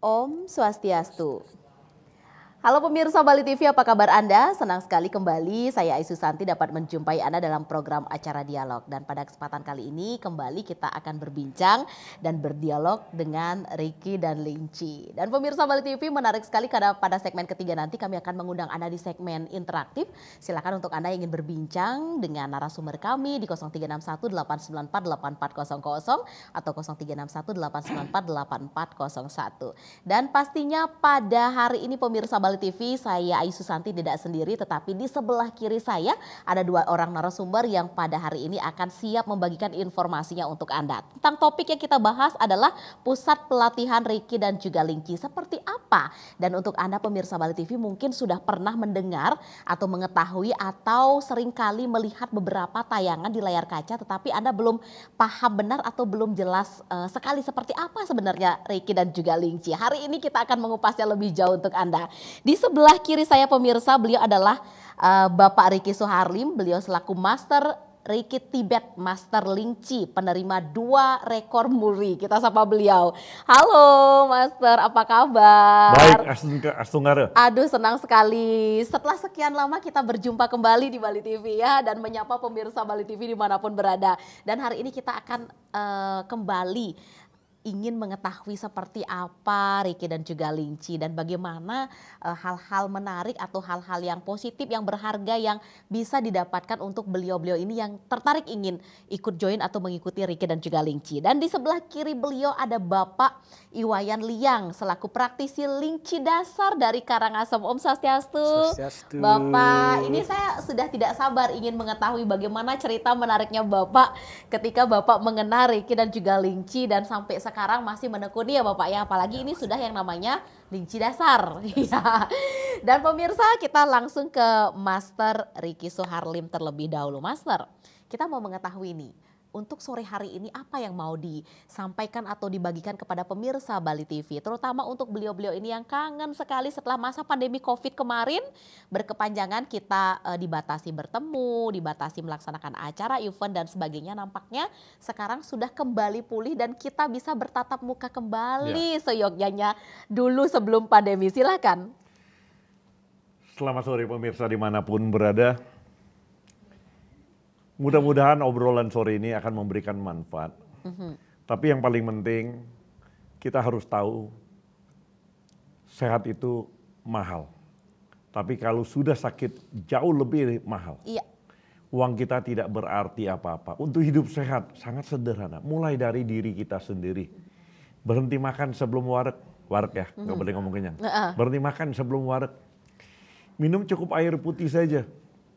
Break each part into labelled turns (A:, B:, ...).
A: Om Swastiastu. Halo pemirsa Bali TV, apa kabar Anda? Senang sekali kembali saya Aisu Santi dapat menjumpai Anda dalam program acara dialog. Dan pada kesempatan kali ini kembali kita akan berbincang dan berdialog dengan Ricky dan Linci. Dan pemirsa Bali TV, menarik sekali karena pada segmen ketiga nanti kami akan mengundang Anda di segmen interaktif. Silakan untuk Anda yang ingin berbincang dengan narasumber kami di 0361 894 8400 atau 0361 894 8401. Dan pastinya pada hari ini pemirsa Bali TV, saya Aisu Santi tidak sendiri, tetapi di sebelah kiri saya ada dua orang narasumber yang pada hari ini akan siap membagikan informasinya untuk Anda. Tentang topik yang kita bahas adalah pusat pelatihan Ricky dan juga Linci. Seperti apa? Dan untuk Anda pemirsa Bali TV mungkin sudah pernah mendengar atau mengetahui atau seringkali melihat beberapa tayangan di layar kaca, tetapi Anda belum paham benar atau belum jelas sekali seperti apa sebenarnya Ricky dan juga Linci. Hari ini kita akan mengupasnya lebih jauh untuk Anda. Di sebelah kiri saya pemirsa, beliau adalah Bapak Ricky Soeharlim. Beliau selaku Master Ricky Tibet, Master Linci, penerima 2 rekor muri. Kita sapa beliau. Halo Master, apa kabar?
B: Baik, Astunggara.
A: Aduh, senang sekali. Setelah sekian lama kita berjumpa kembali di Bali TV ya, dan menyapa pemirsa Bali TV dimanapun berada. Dan hari ini kita akan kembali ingin mengetahui seperti apa Ricky dan juga Linci dan bagaimana hal-hal menarik atau hal-hal yang positif yang berharga yang bisa didapatkan untuk beliau-beliau ini yang tertarik ingin ikut join atau mengikuti Ricky dan juga Linci. Dan di sebelah kiri beliau ada Bapak Iwayan Liang selaku praktisi Linci dasar dari Karangasem. Om Swastiastu. Bapak, ini saya sudah tidak sabar ingin mengetahui bagaimana cerita menariknya Bapak ketika Bapak mengenal Ricky dan juga Linci dan sampai sekarang masih menekuni ya Bapak ya, apalagi ini sudah yang namanya Linci dasar. Dan pemirsa, kita langsung ke Master Ricky Soeharlim terlebih dahulu. Master, kita mau mengetahui nih, untuk sore hari ini apa yang mau disampaikan atau dibagikan kepada pemirsa Bali TV, terutama untuk beliau-beliau ini yang kangen sekali setelah masa pandemi COVID kemarin berkepanjangan, kita dibatasi bertemu, dibatasi melaksanakan acara, event dan sebagainya. Nampaknya sekarang sudah kembali pulih dan kita bisa bertatap muka kembali seyogyanya dulu sebelum pandemi. Silakan.
B: Selamat sore pemirsa dimanapun berada. Mudah-mudahan obrolan sore ini akan memberikan manfaat. Tapi yang paling penting kita harus tahu sehat itu mahal. Tapi kalau sudah sakit jauh lebih mahal.
A: Iya.
B: Uang kita tidak berarti apa-apa. Untuk hidup sehat sangat sederhana. Mulai dari diri kita sendiri. Berhenti makan sebelum wareg ya, nggak boleh ngomong kenyang. Berhenti makan sebelum wareg. Minum cukup air putih saja.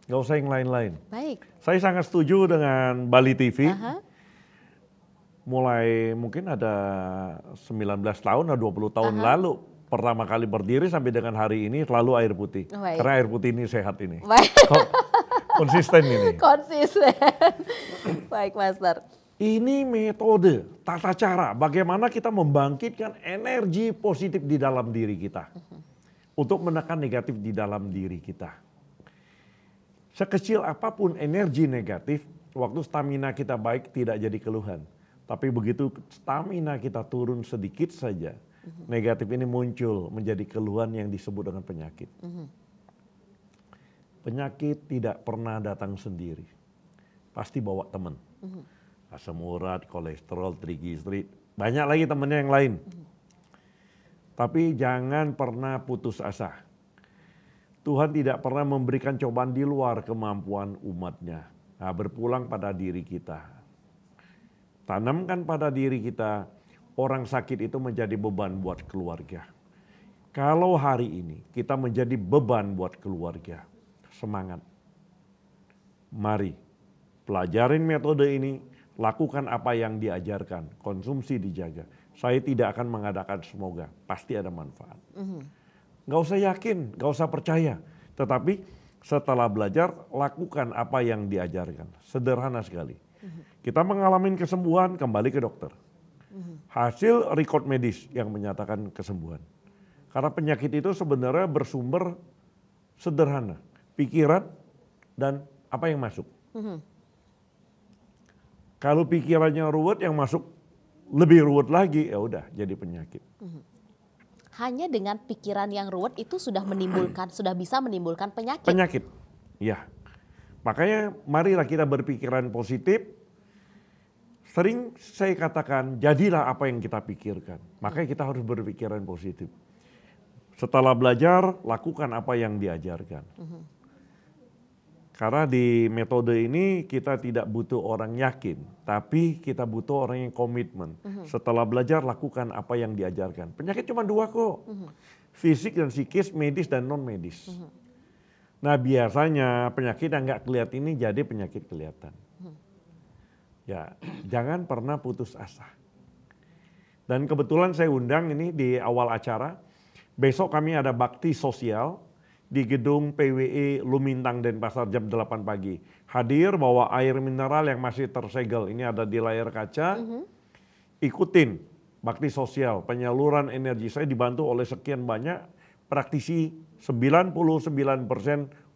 B: Gak usah yang lain-lain.
A: Baik.
B: Saya sangat setuju dengan Bali TV. Mulai mungkin ada 19 tahun atau 20 tahun lalu. Pertama kali berdiri sampai dengan hari ini selalu air putih.
A: Baik.
B: Karena air putih ini sehat ini.
A: Baik.
B: Konsisten ini.
A: Konsisten. Baik Master.
B: Ini metode, tata cara bagaimana kita membangkitkan energi positif di dalam diri kita. Untuk menekan negatif di dalam diri kita. Sekecil apapun energi negatif, waktu stamina kita baik tidak jadi keluhan. Tapi begitu stamina kita turun sedikit saja, negatif ini muncul menjadi keluhan yang disebut dengan penyakit. Penyakit tidak pernah datang sendiri, pasti bawa teman. Asam urat, kolesterol, trigliserid, banyak lagi temannya yang lain. Tapi jangan pernah putus asa. Tuhan tidak pernah memberikan cobaan di luar kemampuan umatnya. Nah, berpulang pada diri kita. Tanamkan pada diri kita, orang sakit itu menjadi beban buat keluarga. Kalau hari ini kita menjadi beban buat keluarga, semangat. Mari, pelajarin metode ini, lakukan apa yang diajarkan, konsumsi dijaga. Saya tidak akan mengadakan semoga, pasti ada manfaat. Gak usah yakin, gak usah percaya. Tetapi setelah belajar, lakukan apa yang diajarkan. Sederhana sekali. Kita mengalami kesembuhan, kembali ke dokter. Hasil record medis yang menyatakan kesembuhan. Karena penyakit itu sebenarnya bersumber sederhana. Pikiran dan apa yang masuk. Kalau pikirannya ruwet, yang masuk lebih ruwet lagi, ya udah jadi penyakit.
A: hanya dengan pikiran yang ruwet itu sudah bisa menimbulkan penyakit.
B: Penyakit, ya. Makanya marilah kita berpikiran positif. Sering saya katakan, jadilah apa yang kita pikirkan. Makanya kita harus berpikiran positif. Setelah belajar, lakukan apa yang diajarkan. Karena di metode ini kita tidak butuh orang yakin, tapi kita butuh orang yang komitmen. Setelah belajar, lakukan apa yang diajarkan. Penyakit cuma 2 kok, fisik dan psikis, medis dan non medis. Nah biasanya penyakit yang nggak kelihatan ini jadi penyakit kelihatan. Ya, jangan pernah putus asa. Dan kebetulan saya undang ini di awal acara, besok kami ada bakti sosial di gedung PWI Lumintang Denpasar jam 8 pagi. Hadir bawa air mineral yang masih tersegel, ini ada di layar kaca. Ikutin bakti sosial, penyaluran energi. Saya dibantu oleh sekian banyak praktisi, 99%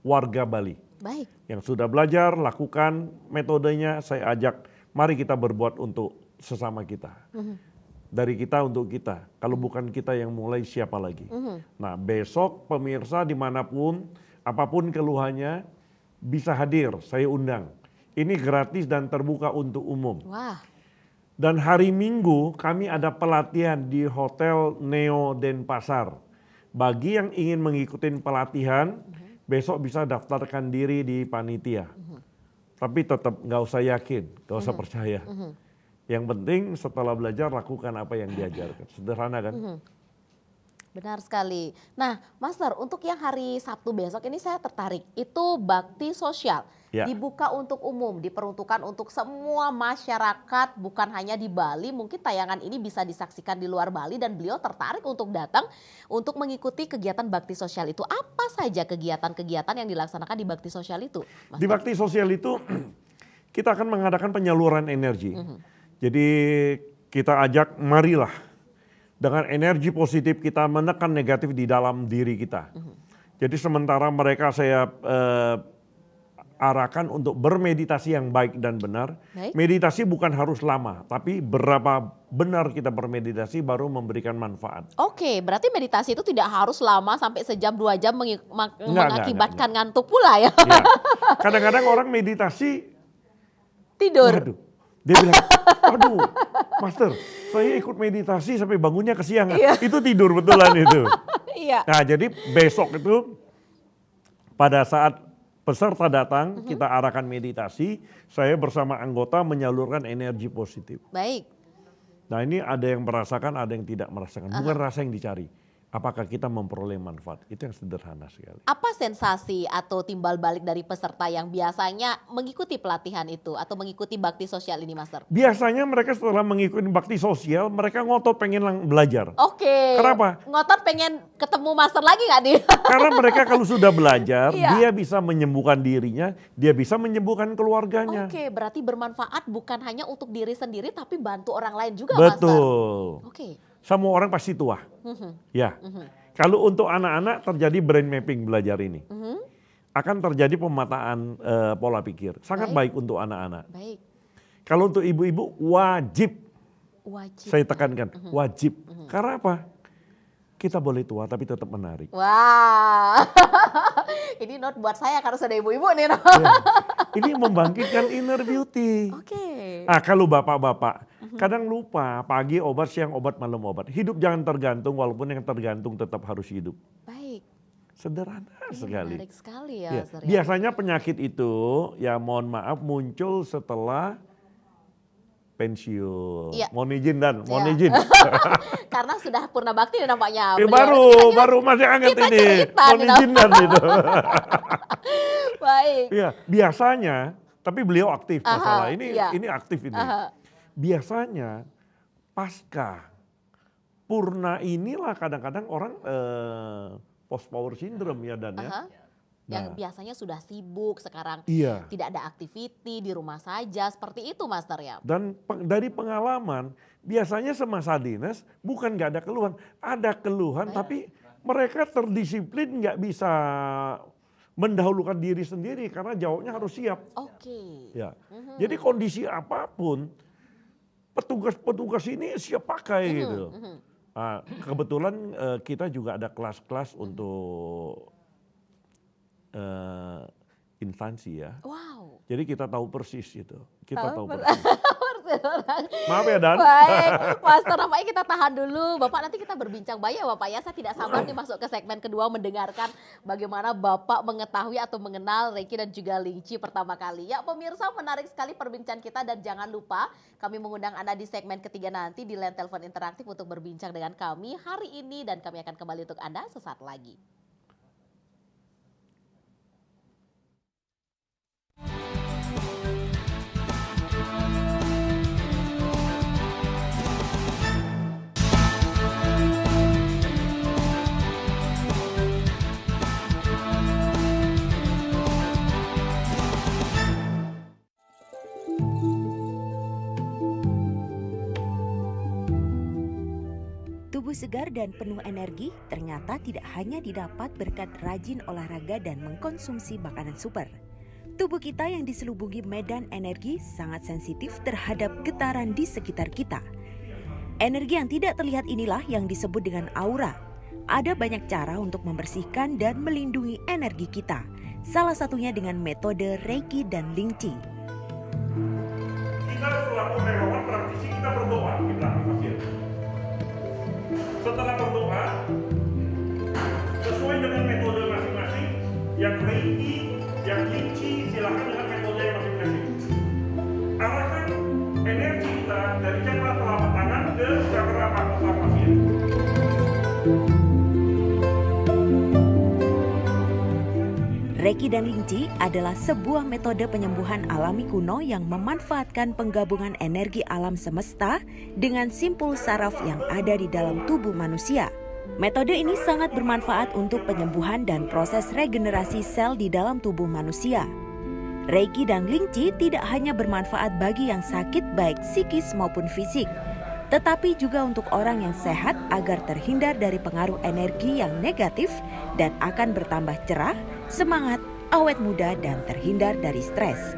B: warga Bali.
A: Baik.
B: Yang sudah belajar, lakukan metodenya, saya ajak, mari kita berbuat untuk sesama kita. Dari kita untuk kita, kalau bukan kita yang mulai siapa lagi. Nah besok pemirsa dimanapun, apapun keluhannya bisa hadir, saya undang. Ini gratis dan terbuka untuk umum.
A: Wah.
B: Dan hari Minggu kami ada pelatihan di Hotel Neo Denpasar. Bagi yang ingin mengikuti pelatihan, besok bisa daftarkan diri di panitia. Tapi tetap nggak usah yakin, nggak usah percaya. Yang penting setelah belajar lakukan apa yang diajarkan. Sederhana kan?
A: Benar sekali. Nah, Master, untuk yang hari Sabtu besok ini saya tertarik. Itu bakti sosial.
B: Ya.
A: Dibuka untuk umum, diperuntukkan untuk semua masyarakat, bukan hanya di Bali. Mungkin tayangan ini bisa disaksikan di luar Bali dan beliau tertarik untuk datang untuk mengikuti kegiatan bakti sosial itu. Apa saja kegiatan-kegiatan yang dilaksanakan di bakti sosial itu, Master?
B: Di bakti sosial itu kita akan mengadakan penyaluran energi. Jadi kita ajak, marilah dengan energi positif kita menekan negatif di dalam diri kita. Jadi sementara mereka saya arahkan untuk bermeditasi yang baik dan benar.
A: Baik.
B: Meditasi bukan harus lama, tapi berapa benar kita bermeditasi baru memberikan manfaat.
A: Oke, berarti meditasi itu tidak harus lama sampai sejam 2 jam
B: Enggak,
A: mengakibatkan ngantuk pula ya.
B: Ya. Kadang-kadang orang meditasi
A: Tidur.
B: waduh, dia bilang, aduh Master, saya ikut meditasi sampai bangunnya kesiangan.
A: Iya.
B: Itu tidur betulan itu.
A: Iya.
B: Nah jadi besok itu pada saat peserta datang kita arahkan meditasi, saya bersama anggota menyalurkan energi positif.
A: Baik.
B: Nah ini ada yang merasakan, ada yang tidak merasakan. Bukan rasa yang dicari. Apakah kita memperoleh manfaat? Itu yang sederhana sekali.
A: Apa sensasi atau timbal balik dari peserta yang biasanya mengikuti pelatihan itu atau mengikuti bakti sosial ini, Master?
B: Biasanya mereka setelah mengikuti bakti sosial, mereka ngotot pengen belajar.
A: Oke.
B: Kenapa?
A: Ngotot pengen ketemu Master lagi nggak nih?
B: Karena mereka kalau sudah belajar,
A: Iya.
B: dia bisa menyembuhkan dirinya, dia bisa menyembuhkan keluarganya.
A: Oke, berarti bermanfaat bukan hanya untuk diri sendiri tapi bantu orang lain juga, Master.
B: Betul.
A: Oke.
B: Semua orang pasti tua. Ya. Kalau untuk anak-anak terjadi brain mapping belajar ini. Akan terjadi pemataan pola pikir. Sangat baik untuk anak-anak.
A: Baik.
B: Kalau untuk ibu-ibu wajib,
A: Wajib.
B: saya tekankan, wajib. Karena apa? Kita boleh tua tapi tetap menarik.
A: Wah. Ini note buat saya karena sudah ibu-ibu nih.
B: Ya. Ini membangkitkan inner beauty.
A: Oke.
B: Nah kalau bapak-bapak, kadang lupa pagi obat, siang obat, malam obat. Hidup jangan tergantung, walaupun yang tergantung tetap harus hidup.
A: Baik.
B: Sederhana
A: Ini
B: sekali.
A: menarik sekali ya,
B: Ya,
A: Master.
B: biasanya penyakit itu, ya mohon maaf, muncul setelah pensiun.
A: Iya.
B: Mohon izin dan, mohon
A: Iya.
B: izin.
A: Karena sudah purna bakti nampaknya.
B: Baru masih hangat
A: kita
B: ini.
A: cerita
B: Mohon
A: nih,
B: izin dan gitu.
A: Baik.
B: Iya, biasanya, tapi beliau aktif
A: Aha,
B: masalah ini.
A: iya.
B: Ini aktif ini.
A: Aha.
B: Biasanya pasca purna inilah kadang-kadang orang post power syndrome ya Dan ya.
A: Aha. Yang
B: Nah.
A: biasanya sudah sibuk sekarang
B: Iya.
A: tidak ada aktiviti di rumah saja seperti itu, Master ya.
B: Dan dari pengalaman biasanya semasa dinas bukan nggak ada keluhan, ada keluhan tapi mereka terdisiplin nggak bisa mendahulukan diri sendiri karena jawabnya harus siap.
A: Oke.
B: Ya, jadi kondisi apapun petugas-petugas ini siap pakai gitu. Kebetulan kita juga ada kelas-kelas untuk instansi ya.
A: Wow.
B: Jadi kita tahu persis itu. Kita tahu
A: Per-
B: persis. Maaf ya Dan.
A: Baik, Pastor nampaknya kita tahan dulu. Bapak nanti kita berbincang banyak Bapak ya. Saya tidak sabar nih masuk ke segmen kedua mendengarkan bagaimana Bapak mengetahui atau mengenal Reiki dan juga Lingqi pertama kali. Ya pemirsa, menarik sekali perbincangan kita dan jangan lupa kami mengundang Anda di segmen ketiga nanti di line telepon interaktif untuk berbincang dengan kami hari ini dan kami akan kembali untuk Anda sesaat lagi.
C: Tubuh segar dan penuh energi ternyata tidak hanya didapat berkat rajin olahraga dan mengkonsumsi makanan super. Tubuh kita yang diselubungi medan energi sangat sensitif terhadap getaran di sekitar kita. Energi yang tidak terlihat inilah yang disebut dengan aura. Ada banyak cara untuk membersihkan dan melindungi energi kita. Salah satunya dengan metode Reiki dan Lingqi.
B: Kita selaku relawan praktisi kita berdoa di belakang pasien. Setelah berdoa, sesuai dengan metode masing-masing, yang Reiki, yang Lingqi, silakan dengan metode yang masing-masing. Arahkan energi kita dari cakra telapak tangan ke cakra mata pasien.
C: Reiki dan Lingqi adalah sebuah metode penyembuhan alami kuno yang memanfaatkan penggabungan energi alam semesta dengan simpul saraf yang ada di dalam tubuh manusia. Metode ini sangat bermanfaat untuk penyembuhan dan proses regenerasi sel di dalam tubuh manusia. Reiki dan Lingqi tidak hanya bermanfaat bagi yang sakit baik psikis maupun fisik, tetapi juga untuk orang yang sehat agar terhindar dari pengaruh energi yang negatif dan akan bertambah cerah, semangat, awet muda, dan terhindar dari stres.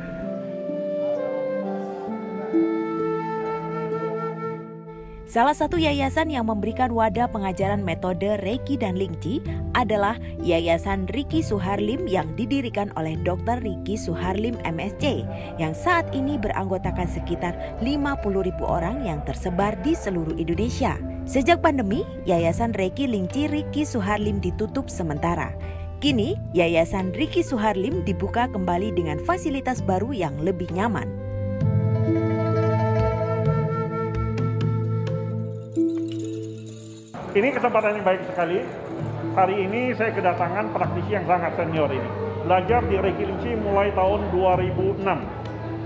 C: Salah satu yayasan yang memberikan wadah pengajaran metode Reiki dan Lingqi adalah Yayasan Riki Suharlim yang didirikan oleh Dr. Riki Suharlim MSc yang saat ini beranggotakan sekitar 50.000 orang yang tersebar di seluruh Indonesia. Sejak pandemi, Yayasan Reiki Lingqi Riki Suharlim ditutup sementara. Kini, Yayasan Riki Suharlim dibuka kembali dengan fasilitas baru yang lebih nyaman.
B: Ini kesempatan yang baik sekali. Hari ini saya kedatangan praktisi yang sangat senior ini. Belajar di Reiki Lingqi mulai tahun 2006.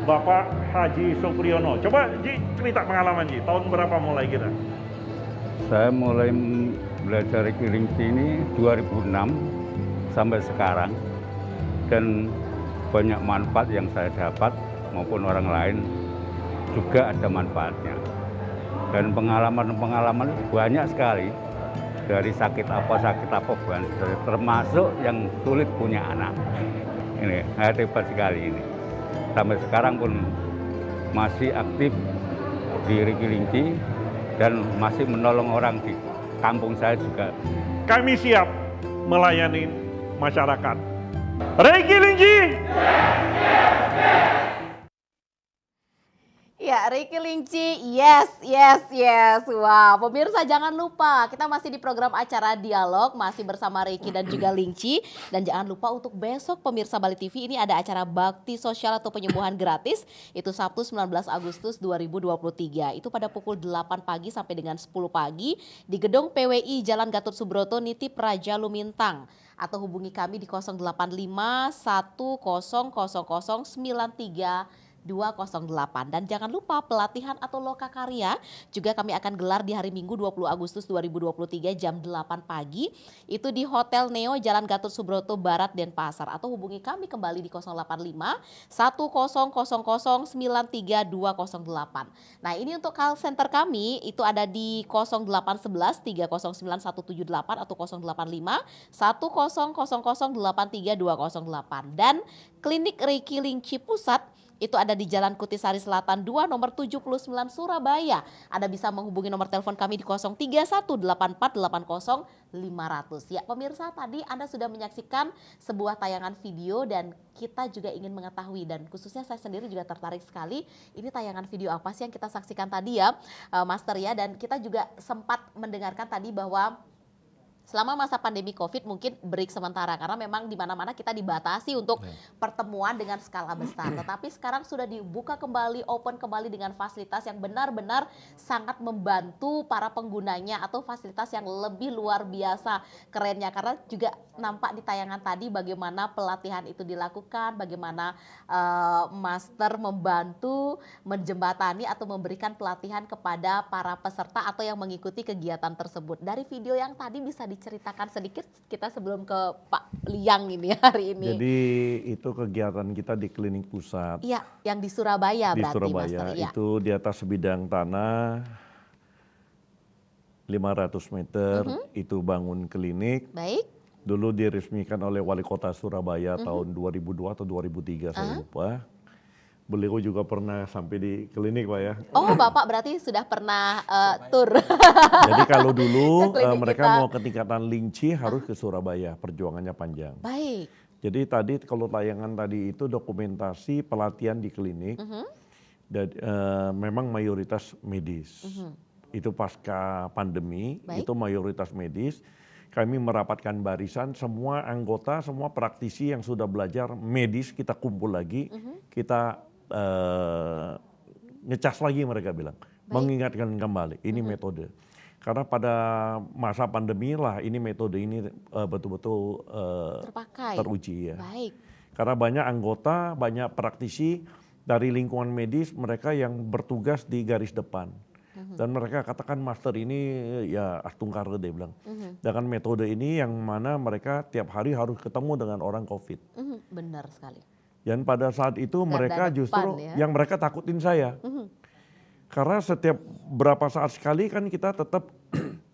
B: Bapak Haji Supriyono. Coba Ji, cerita pengalaman Ji. Tahun berapa mulai kita?
D: Saya mulai belajar Reiki Lingqi ini 2006 sampai sekarang. Dan banyak manfaat yang saya dapat maupun orang lain juga ada manfaatnya. Dan pengalaman-pengalaman banyak sekali, dari sakit apa bukan, termasuk yang sulit punya anak. Ini hebat sekali ini. Sampai sekarang pun masih aktif di Reiki Lingqi dan masih menolong orang di kampung saya juga.
B: Kami siap melayani masyarakat. Reiki Lingqi!
A: Ya, Reiki Lingqi, yes. Wah, pemirsa jangan lupa, kita masih di program acara Dialog, masih bersama Reiki dan juga Lingqi. Dan jangan lupa untuk besok pemirsa Bali TV ini ada acara bakti sosial atau penyembuhan gratis. Itu Sabtu 19 Agustus 2023. Itu pada pukul 8 pagi sampai dengan 10 pagi di Gedung PWI Jalan Gatot Subroto Nitip Raja Lumintang. Atau hubungi kami di 085 1000 93 208. Dan jangan lupa pelatihan atau loka karya juga kami akan gelar di hari Minggu 20 Agustus 2023 jam 8 pagi. Itu di Hotel Neo Jalan Gatot Subroto Barat Denpasar. Atau hubungi kami kembali di 085 1000 93 208. Nah ini untuk call center kami itu ada di 0811 309 178 atau 085 1000 83 208. Dan Klinik Reiki Lingqi Pusat Itu ada di Jalan Kutisari Selatan 2 nomor 79 Surabaya. Anda bisa menghubungi nomor telepon kami di 0318480500. Ya pemirsa, tadi Anda sudah menyaksikan sebuah tayangan video dan kita juga ingin mengetahui, dan khususnya saya sendiri juga tertarik sekali, ini tayangan video apa sih yang kita saksikan tadi ya Master ya. Dan kita juga sempat mendengarkan tadi bahwa selama masa pandemi COVID mungkin break sementara karena memang di mana-mana kita dibatasi untuk pertemuan dengan skala besar. Tetapi sekarang sudah dibuka kembali, open kembali dengan fasilitas yang benar-benar sangat membantu para penggunanya, atau fasilitas yang lebih luar biasa kerennya. Karena juga nampak di tayangan tadi bagaimana pelatihan itu dilakukan, bagaimana Master membantu menjembatani atau memberikan pelatihan kepada para peserta atau yang mengikuti kegiatan tersebut. Dari video yang tadi bisa diceritakan sedikit kita sebelum ke Pak Liang ini hari ini.
B: Jadi itu kegiatan kita di klinik pusat.
A: Iya, yang di Surabaya
B: Di
A: berarti
B: Surabaya
A: Master. Ya.
B: itu di atas sebidang tanah 500 meter itu bangun klinik.
A: Baik.
B: Dulu diresmikan oleh Wali Kota Surabaya tahun 2002 atau 2003 saya lupa. Beliau juga pernah sampai di klinik Pak ya.
A: Oh Bapak berarti sudah pernah tur.
B: Jadi kalau dulu
A: Ke klinik
B: mereka
A: kita.
B: mau ke tingkatan Linci harus ke Surabaya, perjuangannya panjang.
A: Baik.
B: Jadi tadi kalau tayangan tadi itu dokumentasi pelatihan di klinik, dan memang mayoritas medis. Itu pasca pandemi,
A: Baik.
B: itu mayoritas medis. Kami merapatkan barisan, semua anggota, semua praktisi yang sudah belajar medis kita kumpul lagi, kita ngecas lagi mereka bilang, mengingatkan kembali ini metode. Karena pada masa pandemi lah ini metode ini betul-betul
A: Terpakai.
B: teruji ya.
A: Baik.
B: Karena banyak anggota, banyak praktisi dari lingkungan medis mereka yang bertugas di garis depan. Dan mereka katakan Master ini ya astungkar dia bilang. Dengan metode ini yang mana mereka tiap hari harus ketemu dengan orang COVID.
A: Benar sekali.
B: Dan pada saat itu
A: Garda
B: mereka
A: depan
B: justru
A: ya.
B: yang mereka takutin saya. Karena setiap berapa saat sekali kan kita tetap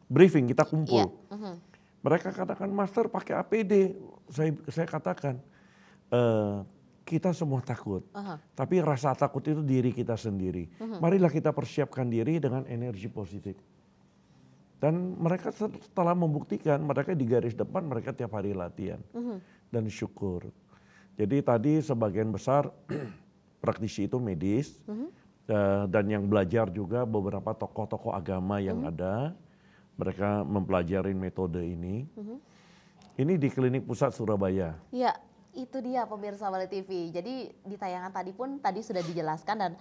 B: briefing, kita kumpul.
A: Iya.
B: Mereka katakan Master pakai APD. Saya katakan kita semua takut. Tapi rasa takut itu diri kita sendiri. Marilah kita persiapkan diri dengan energi positif. Dan mereka setelah membuktikan, mereka di garis depan, mereka tiap hari latihan. Dan syukur. Jadi tadi sebagian besar praktisi itu medis. Dan yang belajar juga beberapa tokoh-tokoh agama yang ada. Mereka mempelajari metode ini. Ini di klinik pusat Surabaya.
A: Ya, itu dia pemirsa Bali TV. Jadi di tayangan tadi pun tadi sudah dijelaskan, dan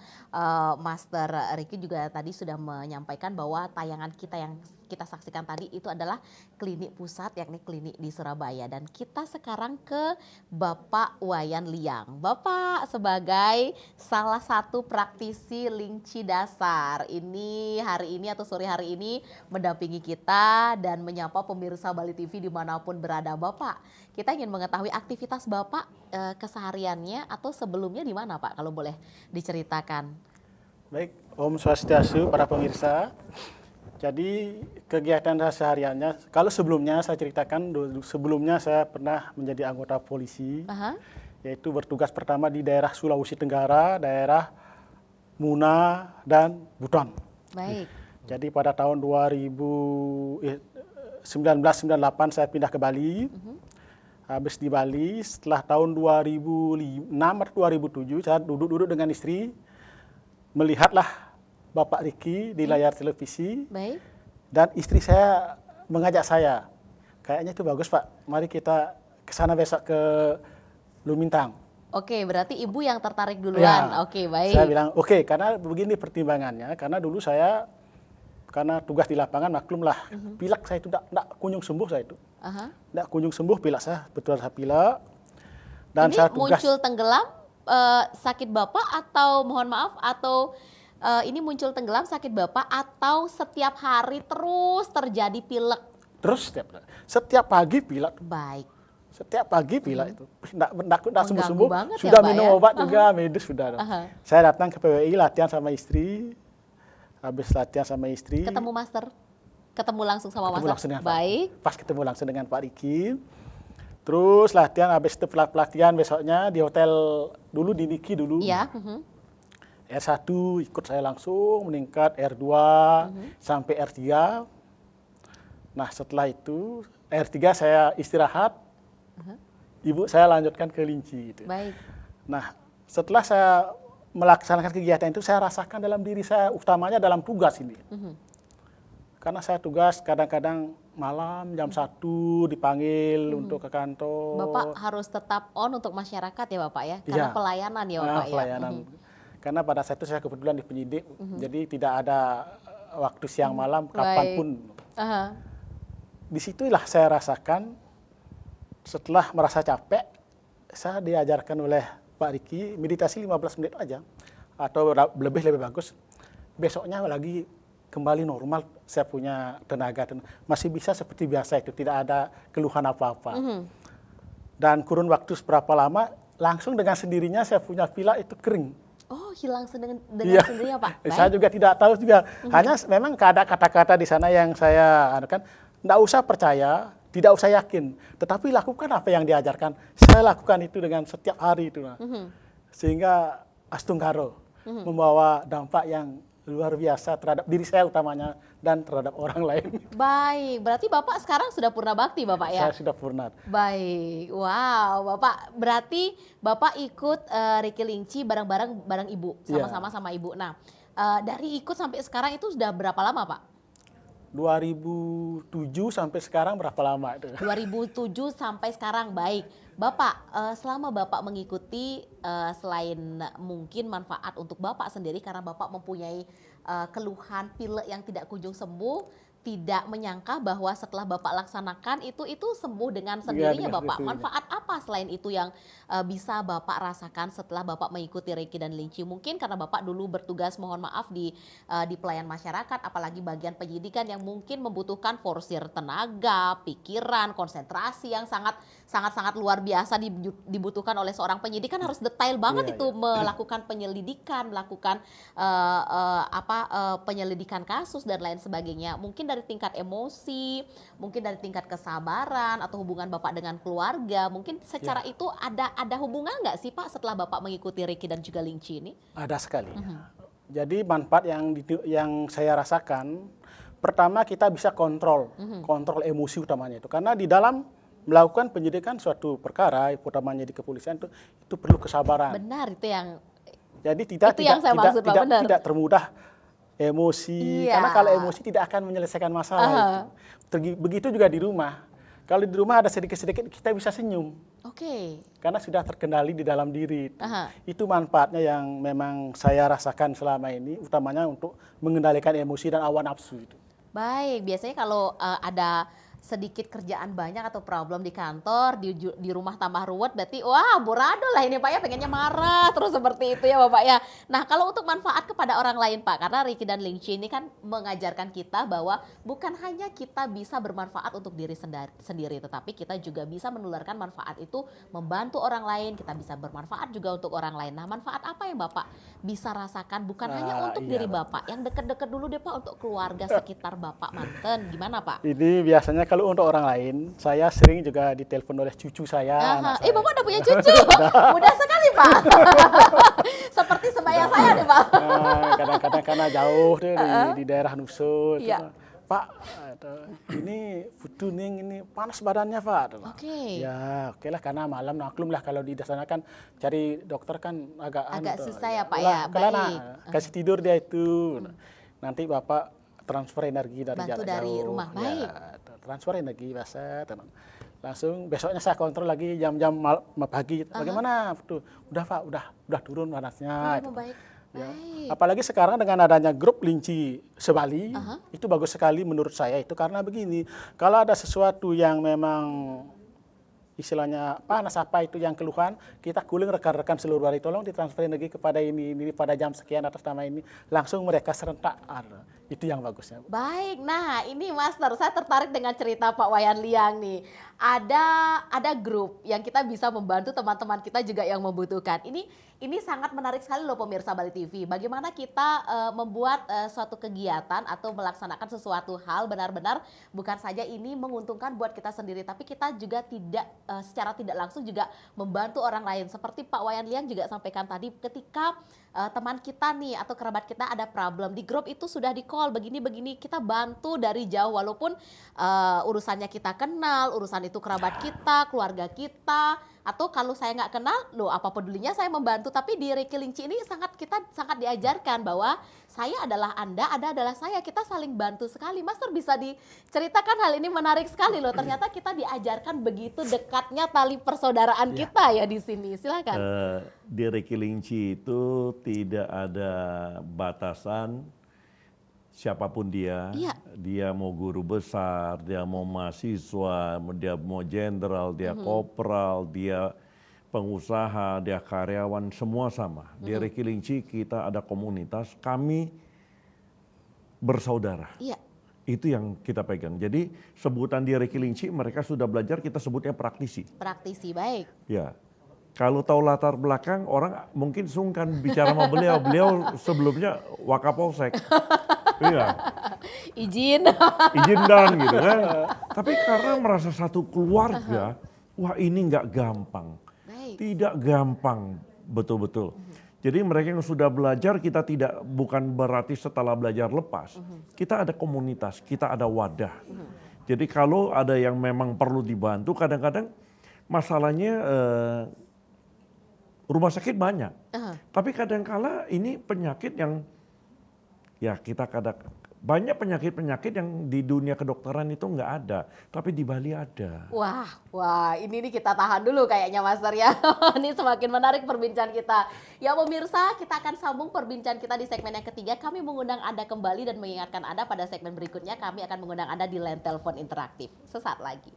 A: Master Ricky juga tadi sudah menyampaikan bahwa tayangan kita yang kita saksikan tadi itu adalah klinik pusat, yakni klinik di Surabaya. Dan kita sekarang ke Bapak Wayan Liang. Bapak sebagai salah satu praktisi Linci dasar ini hari ini atau sore hari ini mendampingi kita dan menyapa pemirsa Bali TV dimanapun berada. Bapak, kita ingin mengetahui aktivitas Bapak kesehariannya atau sebelumnya di mana Pak, kalau boleh diceritakan.
E: Baik, Om Swastiastu para pemirsa. Jadi kegiatan sehariannya, kalau sebelumnya saya ceritakan, sebelumnya saya pernah menjadi anggota polisi, yaitu bertugas pertama di daerah Sulawesi Tenggara, daerah Muna dan Buton.
A: Baik.
E: Jadi pada tahun 1998 saya pindah ke Bali. Habis di Bali, setelah tahun 2006 atau 2007 saya duduk-duduk dengan istri, melihatlah Bapak Ricky di layar televisi.
A: Baik.
E: Dan istri saya mengajak saya, kayaknya itu bagus Pak, mari kita ke sana besok ke Lumintang.
A: Oke, berarti ibu yang tertarik duluan.
E: Ya,
A: Oke, baik.
E: saya bilang oke, karena begini pertimbangannya, karena dulu saya karena tugas di lapangan maklumlah, pilek saya itu tidak kunjung sembuh saya itu. Tidak kunjung sembuh pilek saya, betul saya pilek. Dan
A: ini
E: saya tugas
A: muncul tenggelam sakit Bapak atau mohon maaf atau ini muncul tenggelam sakit Bapak atau setiap hari terus terjadi pilek?
E: terus setiap pagi pilek.
A: Baik.
E: Setiap pagi pilek itu. Tidak
A: Mengganggu
E: sembuh-sembuh.
A: banget ya,
E: Sudah
A: Pak,
E: minum
A: ya?
E: obat juga, medis sudah. Saya datang ke PWI latihan sama istri. Habis latihan sama istri.
A: Ketemu Master? Ketemu langsung sama
E: ketemu
A: Master?
E: langsung dengan
A: Baik.
E: Pas ketemu langsung dengan Pak Ricky. Terus latihan, habis itu pelatihan besoknya di hotel dulu di Niki dulu.
A: Iya.
E: R1 ikut saya langsung meningkat R2 sampai R3. Nah setelah itu R3 saya istirahat, ibu saya lanjutkan ke Linci. Gitu.
A: Baik.
E: Nah setelah saya melaksanakan kegiatan itu saya rasakan dalam diri saya, utamanya dalam tugas ini. Karena saya tugas kadang-kadang malam jam 1 dipanggil untuk ke kantor.
A: Bapak harus tetap on untuk masyarakat ya Bapak ya? Karena
E: Iya.
A: pelayanan ya Bapak
E: Pelayanan.
A: ya?
E: Karena pada saat itu saya kebetulan di penyidik, jadi tidak ada waktu siang malam kapanpun. Disitulah saya rasakan setelah merasa capek, saya diajarkan oleh Pak Riki meditasi 15 menit aja atau lebih bagus. Besoknya lagi kembali normal, saya punya tenaga, masih bisa seperti biasa itu, tidak ada keluhan apa-apa. Dan kurun waktu seberapa lama, langsung dengan sendirinya saya punya pilek itu kering.
A: Oh, hilang dengan
E: Iya.
A: sendirinya Pak?
E: Saya juga tidak tahu juga, hanya memang ada kata-kata di sana yang saya kan, tidak usah percaya, tidak usah yakin, tetapi lakukan apa yang diajarkan. Saya lakukan itu dengan setiap hari itu, sehingga Astunggaro membawa dampak yang luar biasa terhadap diri saya utamanya dan terhadap orang lain.
A: Baik, berarti Bapak sekarang sudah purna bakti Bapak ya?
E: Saya sudah purna.
A: Baik, wow Bapak, berarti Bapak ikut Riki Lingci bareng Ibu, sama-sama sama Ibu. Nah, dari ikut sampai sekarang itu sudah berapa lama Pak?
E: 2007 sampai sekarang berapa lama itu?
A: 2007 sampai sekarang, baik. Bapak, selama Bapak mengikuti selain mungkin manfaat untuk Bapak sendiri karena Bapak mempunyai keluhan pilek yang tidak kunjung sembuh, tidak menyangka bahwa setelah Bapak laksanakan itu sembuh dengan sendirinya
E: dengan
A: Bapak.
E: sendirinya.
A: Manfaat apa selain itu yang bisa Bapak rasakan setelah Bapak mengikuti Reiki dan Lingci? Mungkin karena Bapak dulu bertugas, mohon maaf, di pelayan masyarakat, apalagi bagian penyidikan yang mungkin membutuhkan forsir tenaga, pikiran, konsentrasi yang sangat luar biasa dibutuhkan oleh seorang penyidik, kan harus detail banget itu melakukan penyelidikan, melakukan penyelidikan kasus dan lain sebagainya. Mungkin dari tingkat emosi, mungkin dari tingkat kesabaran atau hubungan Bapak dengan keluarga, mungkin secara itu ada hubungan nggak sih Pak setelah Bapak mengikuti Reiki dan juga Lingci ini?
E: Ada sekali. Jadi manfaat yang saya rasakan, pertama kita bisa kontrol emosi utamanya itu. Karena di dalam melakukan penyidikan suatu perkara, utamanya di kepolisian itu perlu kesabaran.
A: Benar, itu yang
E: Jadi tidak termudah emosi, karena kalau emosi tidak akan menyelesaikan masalah. Begitu juga di rumah. Kalau di rumah ada sedikit-sedikit kita bisa senyum. Karena sudah terkendali di dalam diri. Itu manfaatnya yang memang saya rasakan selama ini, utamanya untuk mengendalikan emosi dan awan nafsu itu.
A: Baik, biasanya kalau ada sedikit kerjaan banyak atau problem di kantor, di rumah tambah ruwet, berarti wah borado lah ini Pak ya, pengennya marah terus seperti itu ya Bapak ya. Nah kalau untuk manfaat kepada orang lain Pak, karena Reiki dan Lingci ini kan mengajarkan kita bahwa bukan hanya kita bisa bermanfaat untuk diri sendiri, tetapi kita juga bisa menularkan manfaat itu membantu orang lain, kita bisa bermanfaat juga untuk orang lain. Nah manfaat apa yang Bapak bisa rasakan bukan hanya untuk diri Bapak, yang dekat-dekat dulu deh Pak, untuk keluarga sekitar Bapak manten, gimana Pak?
E: Ini biasanya kalau untuk orang lain, saya sering juga ditelepon oleh cucu saya.
A: Bapak udah punya cucu? Mudah sekali Pak. Seperti sebaya saya nih Pak.
E: Kadang-kadang karena jauh di daerah Nusa. Pak, ini Putu Ning ini panas badannya Pak. Ya oke lah, karena malam maklum lah kalau di sana kan cari dokter kan agak
A: susah ya Pak ya. Baik.
E: Kasih tidur dia itu. Nanti Bapak transfer energi dari
A: bantu
E: jarak
A: dari
E: jauh.
A: rumah. Baik.
E: Transfer energi biasa, langsung besoknya saya kontrol lagi jam-jam pagi. Bagaimana? Udah Pak, udah turun panasnya.
A: Baik.
E: Ya. Apalagi sekarang dengan adanya grup Lingci Sebali, itu bagus sekali menurut saya itu, karena begini, kalau ada sesuatu yang memang istilahnya panas apa itu yang keluhan, kita kuling rekan-rekan seluruh hari, tolong ditransfer energi kepada ini pada jam sekian atas nama ini, langsung mereka serentak. Itu yang bagusnya.
A: Baik, nah ini Master, saya tertarik dengan cerita Pak Wayan Liang nih. Ada grup yang kita bisa membantu teman-teman kita juga yang membutuhkan. Ini sangat menarik sekali loh pemirsa Bali TV. Bagaimana kita membuat suatu kegiatan atau melaksanakan sesuatu hal benar-benar bukan saja ini menguntungkan buat kita sendiri, tapi kita juga tidak secara tidak langsung juga membantu orang lain. Seperti Pak Wayan Liang juga sampaikan tadi, ketika teman kita nih atau kerabat kita ada problem di grup itu sudah di call begini-begini, kita bantu dari jauh walaupun urusannya kita kenal, urusan itu kerabat kita, keluarga kita, atau kalau saya nggak kenal, loh apa pedulinya saya membantu. Tapi di Reiki Lingci ini kita sangat diajarkan bahwa saya adalah Anda adalah saya, kita saling bantu sekali. Master bisa diceritakan hal ini, menarik sekali loh. Ternyata kita diajarkan begitu dekatnya tali persaudaraan kita ya di sini. Silakan.
B: Di Reiki Lingci itu tidak ada batasan siapapun dia.
A: Iya.
B: Dia mau guru besar, dia mau mahasiswa, dia mau jenderal, dia kopral, dia pengusaha, dia karyawan, semua sama. Di Reiki Lingci kita ada komunitas, kami bersaudara.
A: Iya.
B: Itu yang kita pegang. Jadi sebutan di Reiki Lingci mereka sudah belajar, kita sebutnya praktisi.
A: Praktisi, baik.
B: Ya. Kalau tahu latar belakang, orang mungkin sungkan bicara sama beliau. Beliau sebelumnya Wakapolsek. Iya.
A: Izin.
B: Izin dan gitu kan. Tapi karena merasa satu keluarga, wah ini nggak gampang.
A: Baik.
B: Tidak gampang, betul-betul. Jadi mereka yang sudah belajar, kita bukan berarti setelah belajar lepas. Kita ada komunitas, kita ada wadah. Jadi kalau ada yang memang perlu dibantu, kadang-kadang masalahnya rumah sakit banyak. Tapi kadang-kala ini penyakit yang ya banyak penyakit-penyakit yang di dunia kedokteran itu nggak ada, tapi di Bali ada.
A: Wah, ini nih kita tahan dulu kayaknya Master ya. Ini semakin menarik perbincangan kita. Ya pemirsa, kita akan sambung perbincangan kita di segmen yang ketiga. Kami mengundang Anda kembali dan mengingatkan Anda pada segmen berikutnya kami akan mengundang Anda di line telepon interaktif. Sesaat lagi.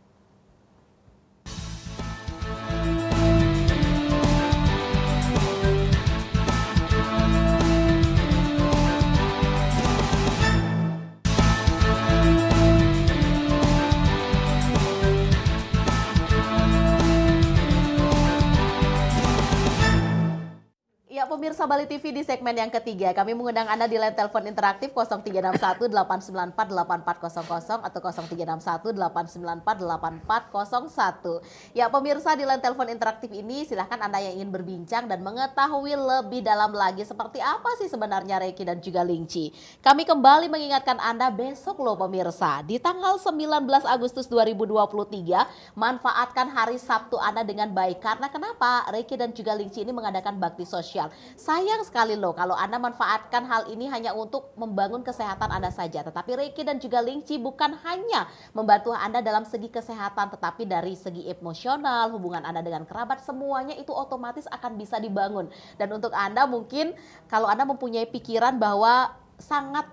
A: Ya pemirsa Bali TV di segmen yang ketiga, kami mengundang Anda di line telepon interaktif 0361 894 8400 atau 0361 894 8401. Ya pemirsa di line telepon interaktif ini silahkan Anda yang ingin berbincang dan mengetahui lebih dalam lagi seperti apa sih sebenarnya Reiki dan juga Lingci. Kami kembali mengingatkan Anda besok loh pemirsa, di tanggal 19 Agustus 2023, manfaatkan hari Sabtu Anda dengan baik. Karena kenapa? Reiki dan juga Lingci ini mengadakan bakti sosial. Sayang sekali loh kalau Anda manfaatkan hal ini hanya untuk membangun kesehatan Anda saja. Tetapi Reiki dan juga Lingci bukan hanya membantu Anda dalam segi kesehatan, tetapi dari segi emosional, hubungan Anda dengan kerabat, semuanya itu otomatis akan bisa dibangun. Dan untuk Anda mungkin kalau Anda mempunyai pikiran bahwa sangat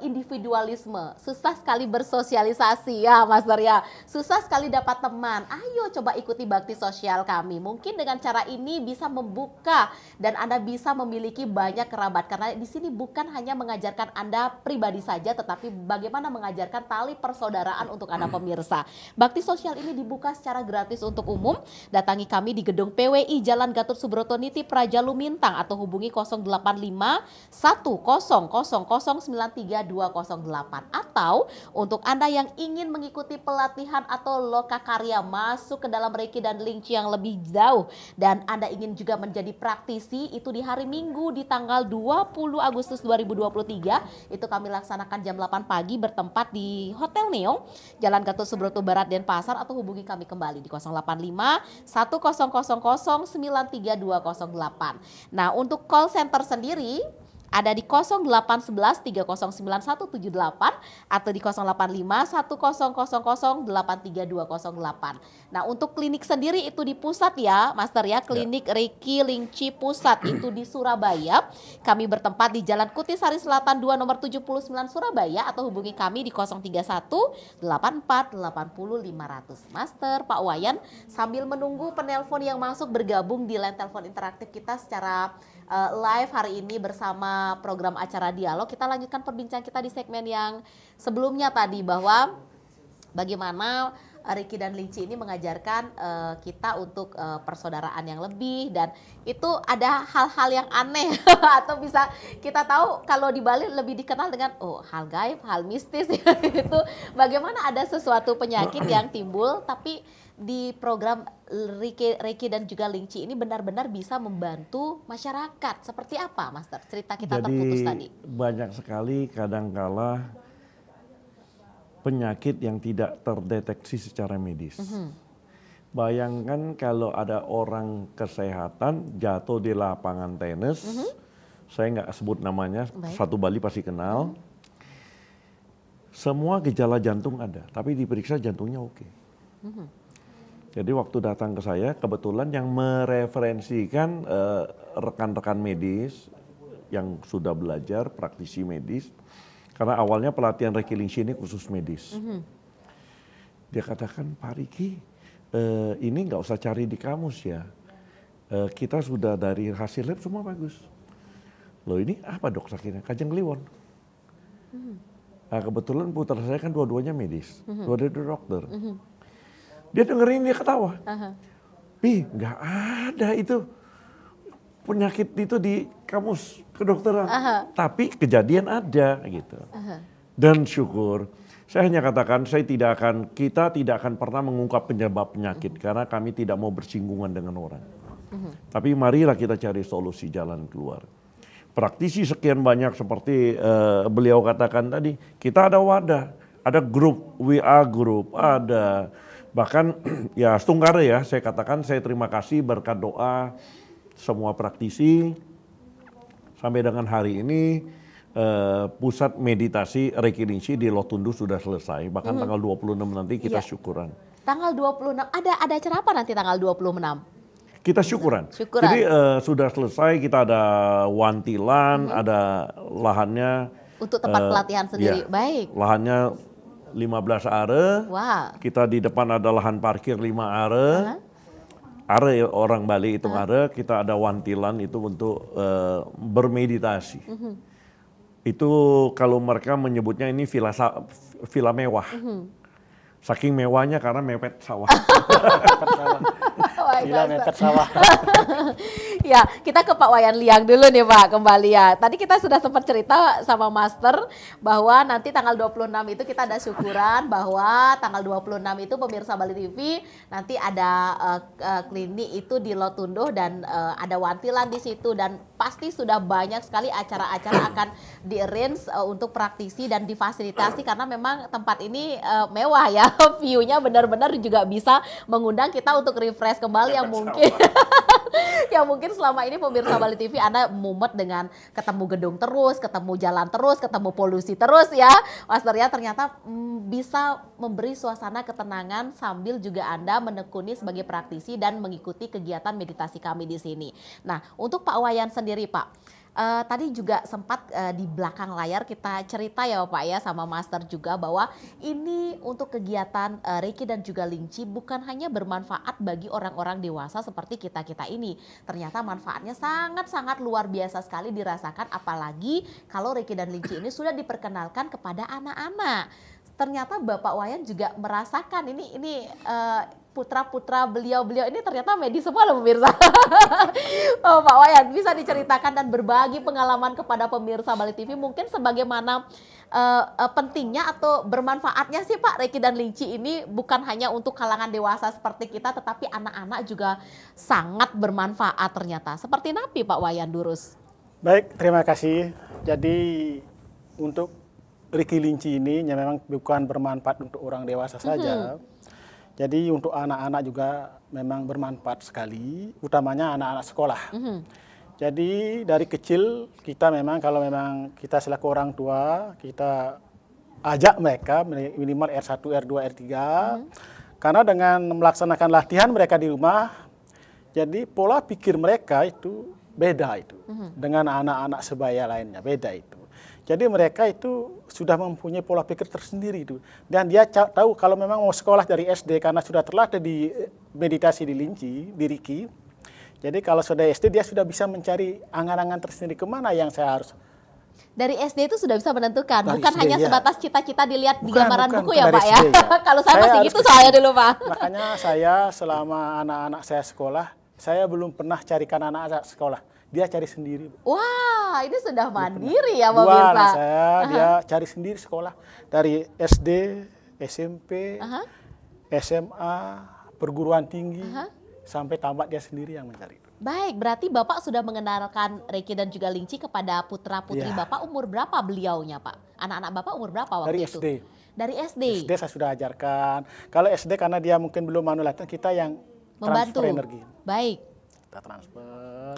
A: individualisme, susah sekali bersosialisasi ya Master ya, susah sekali dapat teman. Ayo coba ikuti bakti sosial kami. Mungkin dengan cara ini bisa membuka dan Anda bisa memiliki banyak kerabat, karena di sini bukan hanya mengajarkan Anda pribadi saja, tetapi bagaimana mengajarkan tali persaudaraan untuk Anda pemirsa. Bakti sosial ini dibuka secara gratis untuk umum. Datangi kami di Gedung PWI Jalan Gatot Subroto Niti Praja Lumintang atau hubungi 085 1000 33208. Atau untuk Anda yang ingin mengikuti pelatihan atau lokakarya masuk ke dalam Reiki dan Lingci yang lebih jauh dan Anda ingin juga menjadi praktisi, itu di hari Minggu di tanggal 20 Agustus 2023 itu kami laksanakan jam 8 pagi bertempat di Hotel Neo Jalan Gatot Subroto Barat Denpasar, atau hubungi kami kembali di 085 1000 93208. Nah, untuk call center sendiri ada di 0811 309 178 atau di 085 1000 83208. Nah, untuk klinik sendiri itu di pusat ya Master ya, klinik Reiki Lingci pusat itu di Surabaya. Kami bertempat di Jalan Kutisari Selatan 2 nomor 79 Surabaya, atau hubungi kami di 031 84 80 500. Master, Pak Wayan, sambil menunggu penelpon yang masuk bergabung di line telepon interaktif kita secara live hari ini bersama program acara dialog, kita lanjutkan perbincangan kita di segmen yang sebelumnya tadi bahwa bagaimana Ricky dan Linci ini mengajarkan kita untuk persaudaraan yang lebih, dan itu ada hal-hal yang aneh atau bisa kita tahu kalau di Bali lebih dikenal dengan hal gaib, hal mistis itu bagaimana ada sesuatu penyakit yang timbul tapi di program Ricky dan juga Linci ini benar-benar bisa membantu masyarakat. Seperti apa, Master? Cerita kita terputus tadi.
B: Banyak sekali kadangkala penyakit yang tidak terdeteksi secara medis. Bayangkan kalau ada orang kesehatan jatuh di lapangan tenis, saya nggak sebut namanya, satu Bali pasti kenal. Semua gejala jantung ada, tapi diperiksa jantungnya oke. Jadi waktu datang ke saya, kebetulan yang mereferensikan rekan-rekan medis yang sudah belajar, praktisi medis, karena awalnya pelatihan Ricky Linci ini khusus medis. Dia katakan, Pak Ricky, ini nggak usah cari di kamus ya. Kita sudah dari hasil lab semua bagus. Loh ini apa dok sakitnya? Kajang kliwon. Nah, kebetulan putra saya kan dua-duanya medis, dua-duanya dokter. Dia dengerin, dia ketawa. Pi, nggak ada itu penyakit itu di kamus kedokteran. Tapi kejadian ada gitu. Dan syukur, saya hanya katakan kita tidak akan pernah mengungkap penyebab penyakit karena kami tidak mau bersinggungan dengan orang. Tapi marilah kita cari solusi jalan keluar. Praktisi sekian banyak seperti beliau katakan tadi, kita ada wadah, ada grup, WA grup, ada bahkan ya Stungkare ya, saya katakan saya terima kasih berkat doa semua praktisi sampai dengan hari ini pusat meditasi Ricky Linci di Lotundu sudah selesai, bahkan tanggal 26 nanti kita syukuran.
A: Tanggal 26 ada acara apa nanti tanggal 26?
B: Kita syukuran. Jadi sudah selesai, kita ada wantilan, ada lahannya
A: untuk tempat pelatihan sendiri.
B: Ya,
A: baik.
B: Lahannya 15 are.
A: Wow.
B: Kita di depan ada lahan parkir 5 are. Are orang Bali itu are, kita ada wantilan itu untuk bermeditasi. Itu kalau mereka menyebutnya ini villa mewah. Saking mewahnya karena mepet sawah.
E: Villa mepet sawah.
A: Ya, kita ke Pak Wayan Liang dulu nih Pak, kembali ya. Tadi kita sudah sempat cerita sama Master bahwa nanti tanggal 26 itu kita ada syukuran, bahwa tanggal 26 itu pemirsa Bali TV nanti ada klinik itu di Lotunduh dan ada wantilan di situ, dan pasti sudah banyak sekali acara-acara akan di-arrange untuk praktisi dan difasilitasi karena memang tempat ini mewah ya. View-nya benar-benar juga bisa mengundang kita untuk refresh kembali yang mungkin yang mungkin selama ini pemirsa Bali TV Anda mumet dengan ketemu gedung terus, ketemu jalan terus, ketemu polusi terus ya. Master ya, ternyata bisa memberi suasana ketenangan sambil juga Anda menekuni sebagai praktisi dan mengikuti kegiatan meditasi kami di sini. Nah, untuk Pak Wayan sendiri Pak, tadi juga sempat di belakang layar kita cerita ya Pak ya sama Master juga bahwa ini untuk kegiatan Ricky dan juga Linci bukan hanya bermanfaat bagi orang-orang dewasa seperti kita-kita ini. Ternyata manfaatnya sangat-sangat luar biasa sekali dirasakan, apalagi kalau Ricky dan Linci ini sudah diperkenalkan kepada anak-anak. Ternyata Bapak Wayan juga merasakan ini putra-putra beliau ini ternyata medis semua loh pemirsa. Pak Wayan bisa diceritakan dan berbagi pengalaman kepada pemirsa Bali TV mungkin sebagaimana pentingnya atau bermanfaatnya sih Pak Ricky dan Linci ini bukan hanya untuk kalangan dewasa seperti kita, tetapi anak-anak juga sangat bermanfaat ternyata. Seperti napi Pak Wayan Durus.
E: Baik, terima kasih. Jadi untuk Ricky Linci ini ya memang bukan bermanfaat untuk orang dewasa saja. Jadi untuk anak-anak juga memang bermanfaat sekali, utamanya anak-anak sekolah. Jadi dari kecil kita memang kalau memang kita selaku orang tua, kita ajak mereka minimal R1, R2, R3. Karena dengan melaksanakan latihan mereka di rumah, jadi pola pikir mereka itu beda itu. Dengan anak-anak sebaya lainnya, beda itu. Jadi mereka itu sudah mempunyai pola pikir tersendiri itu. Dan dia tahu kalau memang mau sekolah dari SD karena sudah terlatih di meditasi di Linci, di Ricky. Jadi kalau sudah SD dia sudah bisa mencari angan-angan tersendiri kemana yang saya harus
A: Dari SD itu sudah bisa menentukan,
E: Dari
A: bukan
E: SD,
A: hanya
E: ya.
A: sebatas cita-cita dilihat di
E: Bukan,
A: gambaran
E: bukan,
A: buku
E: bukan
A: ya
E: dari
A: Pak ya.
E: SD, ya.
A: Kalau saya masih
E: harus
A: gitu
E: ke
A: soalnya
E: situ.
A: dulu Pak.
E: Makanya saya selama anak-anak saya sekolah, saya belum pernah carikan anak-anak sekolah. Dia cari sendiri.
A: Wah, ini sudah mandiri ya
E: Dua
A: pemirsa.
E: anak saya, dia cari sendiri sekolah. Dari SD, SMP, SMA, perguruan tinggi, sampai tamat dia sendiri yang mencari.
A: Baik, berarti Bapak sudah mengenalkan Reiki dan juga Lingci kepada putra-putri
E: Ya.
A: Bapak. Umur berapa beliaunya Pak? Anak-anak Bapak umur berapa waktu
E: Dari
A: itu?
E: SD.
A: Dari SD.
E: SD saya sudah ajarkan. Kalau SD karena dia mungkin belum latihan, kita yang
A: Membantu.
E: transfer energi.
A: Baik.
E: Kita transfer.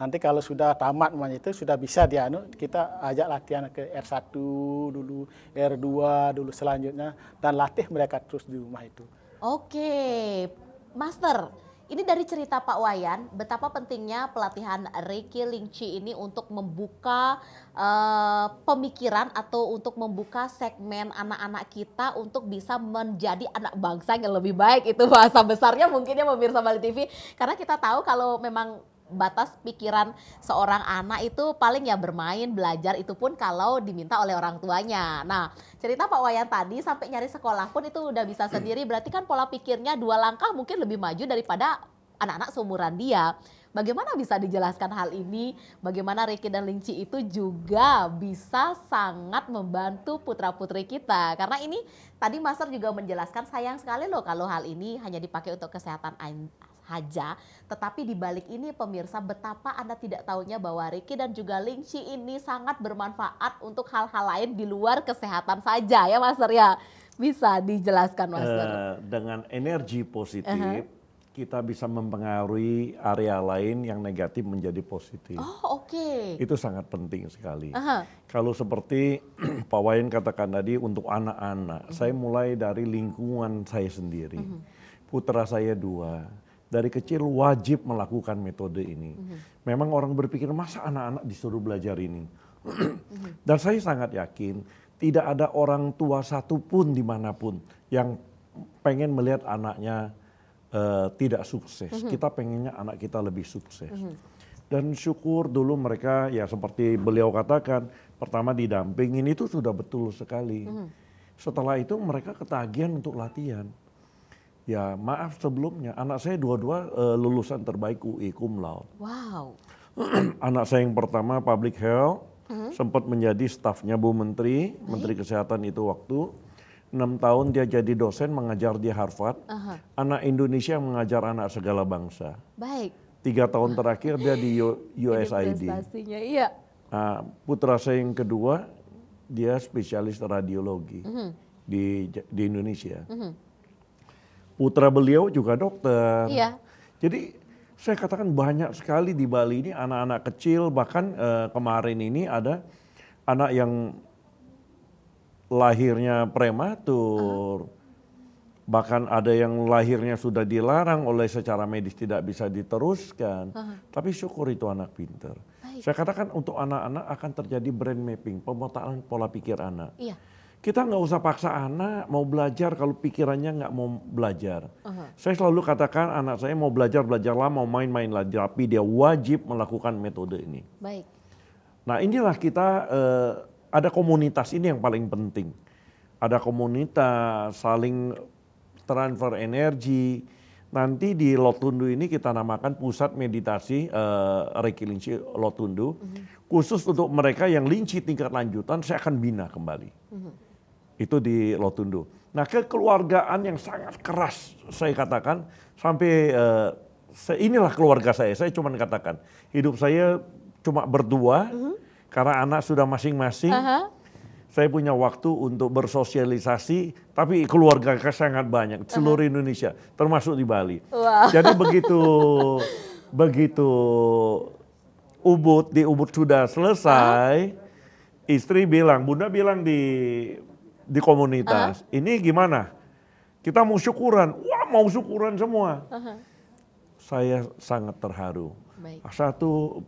E: Nanti kalau sudah tamat itu sudah bisa dia kita ajak latihan ke R1 dulu, R2 dulu selanjutnya dan latih mereka terus di rumah itu.
A: Oke, Master. Ini dari cerita Pak Wayan, betapa pentingnya pelatihan Reiki Lingci ini untuk membuka pemikiran atau untuk membuka segmen anak-anak kita untuk bisa menjadi anak bangsa yang lebih baik. Itu bahasa besarnya mungkin ya pemirsa Bali TV. Karena kita tahu kalau memang batas pikiran seorang anak itu paling ya bermain, belajar, itu pun kalau diminta oleh orang tuanya. Nah, cerita Pak Wayan tadi sampai nyari sekolah pun itu udah bisa sendiri, berarti kan pola pikirnya 2 langkah mungkin lebih maju daripada anak-anak seumuran dia. Bagaimana bisa dijelaskan hal ini? Bagaimana Reiki dan Lingci itu juga bisa sangat membantu putra-putri kita. Karena ini tadi Master juga menjelaskan sayang sekali loh kalau hal ini hanya dipakai untuk kesehatan saja, tetapi di balik ini pemirsa betapa Anda tidak tahunya bahwa Reiki dan juga Lingci ini sangat bermanfaat untuk hal-hal lain di luar kesehatan saja ya Master ya. Bisa dijelaskan Master.
B: Dengan energi positif kita bisa mempengaruhi area lain yang negatif menjadi positif.
A: Oh, oke.
B: Itu sangat penting sekali. Kalau seperti Pak Wayan katakan tadi untuk anak-anak, saya mulai dari lingkungan saya sendiri. Putra saya 2. Dari kecil wajib melakukan metode ini. Memang orang berpikir masa anak-anak disuruh belajar ini. Dan saya sangat yakin tidak ada orang tua satupun dimanapun yang pengen melihat anaknya tidak sukses. Kita pengennya anak kita lebih sukses. Dan syukur dulu mereka ya seperti beliau katakan, pertama didampingin itu sudah betul sekali. Setelah itu mereka ketagihan untuk latihan. Ya maaf sebelumnya, anak saya dua-dua lulusan terbaik UI cum laude.
A: Wow.
B: Anak saya yang pertama public health, sempat menjadi stafnya Bu Menteri, Menteri Kesehatan itu waktu. 6 tahun dia jadi dosen mengajar di Harvard. Anak Indonesia yang mengajar anak segala bangsa.
A: Baik.
B: 3 tahun terakhir dia di USAID.
A: Prestasinya iya.
B: Nah, putra saya yang kedua, dia spesialis radiologi di Indonesia. Putra beliau juga dokter.
A: Iya.
B: Jadi saya katakan banyak sekali di Bali ini anak-anak kecil, bahkan kemarin ini ada anak yang lahirnya prematur. Bahkan ada yang lahirnya sudah dilarang oleh secara medis tidak bisa diteruskan. Tapi syukur itu anak pinter. Saya katakan untuk anak-anak akan terjadi brain mapping, pemetaan pola pikir anak.
A: Iya.
B: Kita nggak usah paksa anak mau belajar kalau pikirannya nggak mau belajar. Saya selalu katakan anak saya mau belajarlah, mau main-main lah, tapi dia wajib melakukan metode ini.
A: Baik.
B: Nah inilah kita ada komunitas ini yang paling penting. Ada komunitas saling transfer energi. Nanti di Lotundu ini kita namakan pusat meditasi Reiki Lingci Lotundu. Khusus untuk mereka yang Lingci tingkat lanjutan saya akan bina kembali. Itu di Lotundu. Nah kekeluargaan yang sangat keras saya katakan sampai inilah keluarga saya cuma katakan hidup saya cuma berdua karena anak sudah masing-masing. Saya punya waktu untuk bersosialisasi tapi keluarga sangat banyak seluruh Indonesia termasuk di Bali. Jadi begitu di Ubud sudah selesai, istri bilang, Bunda bilang di komunitas, ini gimana? Kita mau syukuran, wah mau syukuran semua. Saya sangat terharu.
A: Baik.
B: Satu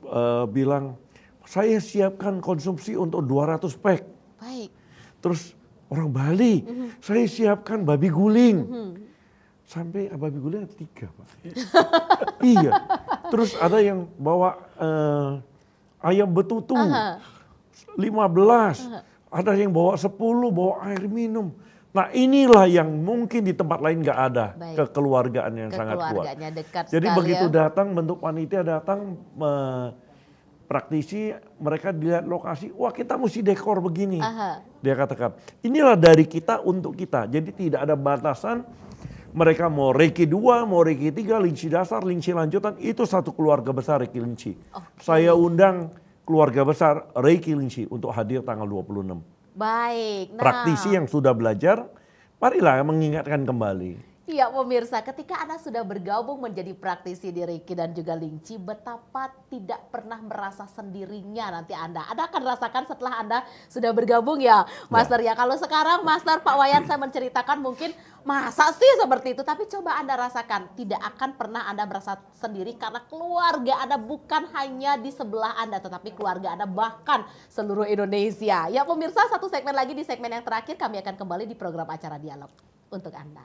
B: bilang, saya siapkan konsumsi untuk 200 pack.
A: Baik.
B: Terus orang Bali, saya siapkan babi guling. Sampai babi guling ada 3 Pak. Iya. Terus ada yang bawa ayam betutu. 15, ada yang bawa 10, bawa air minum. Nah inilah yang mungkin di tempat lain nggak ada,
A: Baik.
B: kekeluargaan yang sangat kuat.
A: Keluarganya dekat
B: Jadi
A: sekali
B: begitu
A: ya.
B: datang, bentuk panitia datang, praktisi mereka dilihat lokasi, wah kita mesti dekor begini.
A: Aha.
B: Dia katakan, inilah dari kita untuk kita. Jadi tidak ada batasan, mereka mau Reiki 2, mau Reiki 3, Linci dasar, Linci lanjutan, itu satu keluarga besar Reiki Linci. Saya undang keluarga besar Reiki Linci untuk hadir tanggal 26.
A: Baik. Nah,
B: Praktisi yang sudah belajar, marilah mengingatkan kembali.
A: iya pemirsa, ketika Anda sudah bergabung menjadi praktisi di Reiki dan juga Lingci, betapa tidak pernah merasa sendirinya nanti Anda. Anda akan rasakan setelah Anda sudah bergabung ya, Master ya. Kalau sekarang Master Pak Wayan saya menceritakan mungkin masa sih seperti itu, tapi coba Anda rasakan, tidak akan pernah Anda merasa sendiri karena keluarga Anda bukan hanya di sebelah Anda, tetapi keluarga Anda bahkan seluruh Indonesia. Ya pemirsa, satu segmen lagi, di segmen yang terakhir kami akan kembali di program acara dialog untuk Anda.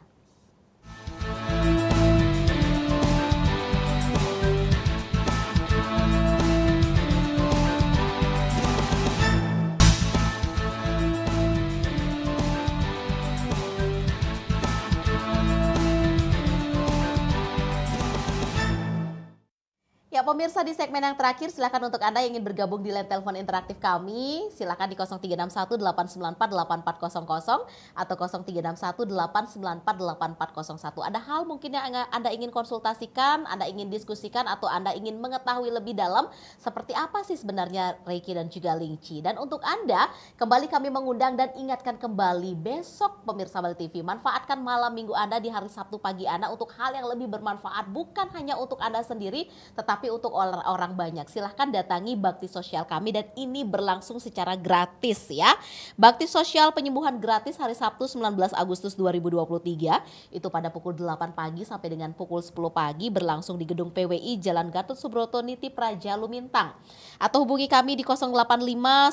A: Ya pemirsa, di segmen yang terakhir silakan untuk Anda yang ingin bergabung di line telepon interaktif kami, silakan di 0361 894 8400 atau 0361 894 8401. Ada hal mungkin yang Anda ingin konsultasikan, Anda ingin diskusikan, atau Anda ingin mengetahui lebih dalam seperti apa sih sebenarnya Reiki dan juga Lingci. Dan untuk Anda, kembali kami mengundang dan ingatkan kembali besok pemirsa Bali TV, manfaatkan malam minggu Anda di hari Sabtu pagi Anda untuk hal yang lebih bermanfaat, bukan hanya untuk Anda sendiri, tetapi untuk orang-orang banyak. Silahkan datangi bakti sosial kami dan ini berlangsung secara gratis ya. Bakti sosial penyembuhan gratis hari Sabtu 19 Agustus 2023 itu pada pukul 8 pagi sampai dengan pukul 10 pagi berlangsung di gedung PWI Jalan Gatot Subroto Niti Praja Lumintang. Atau hubungi kami di 085 1000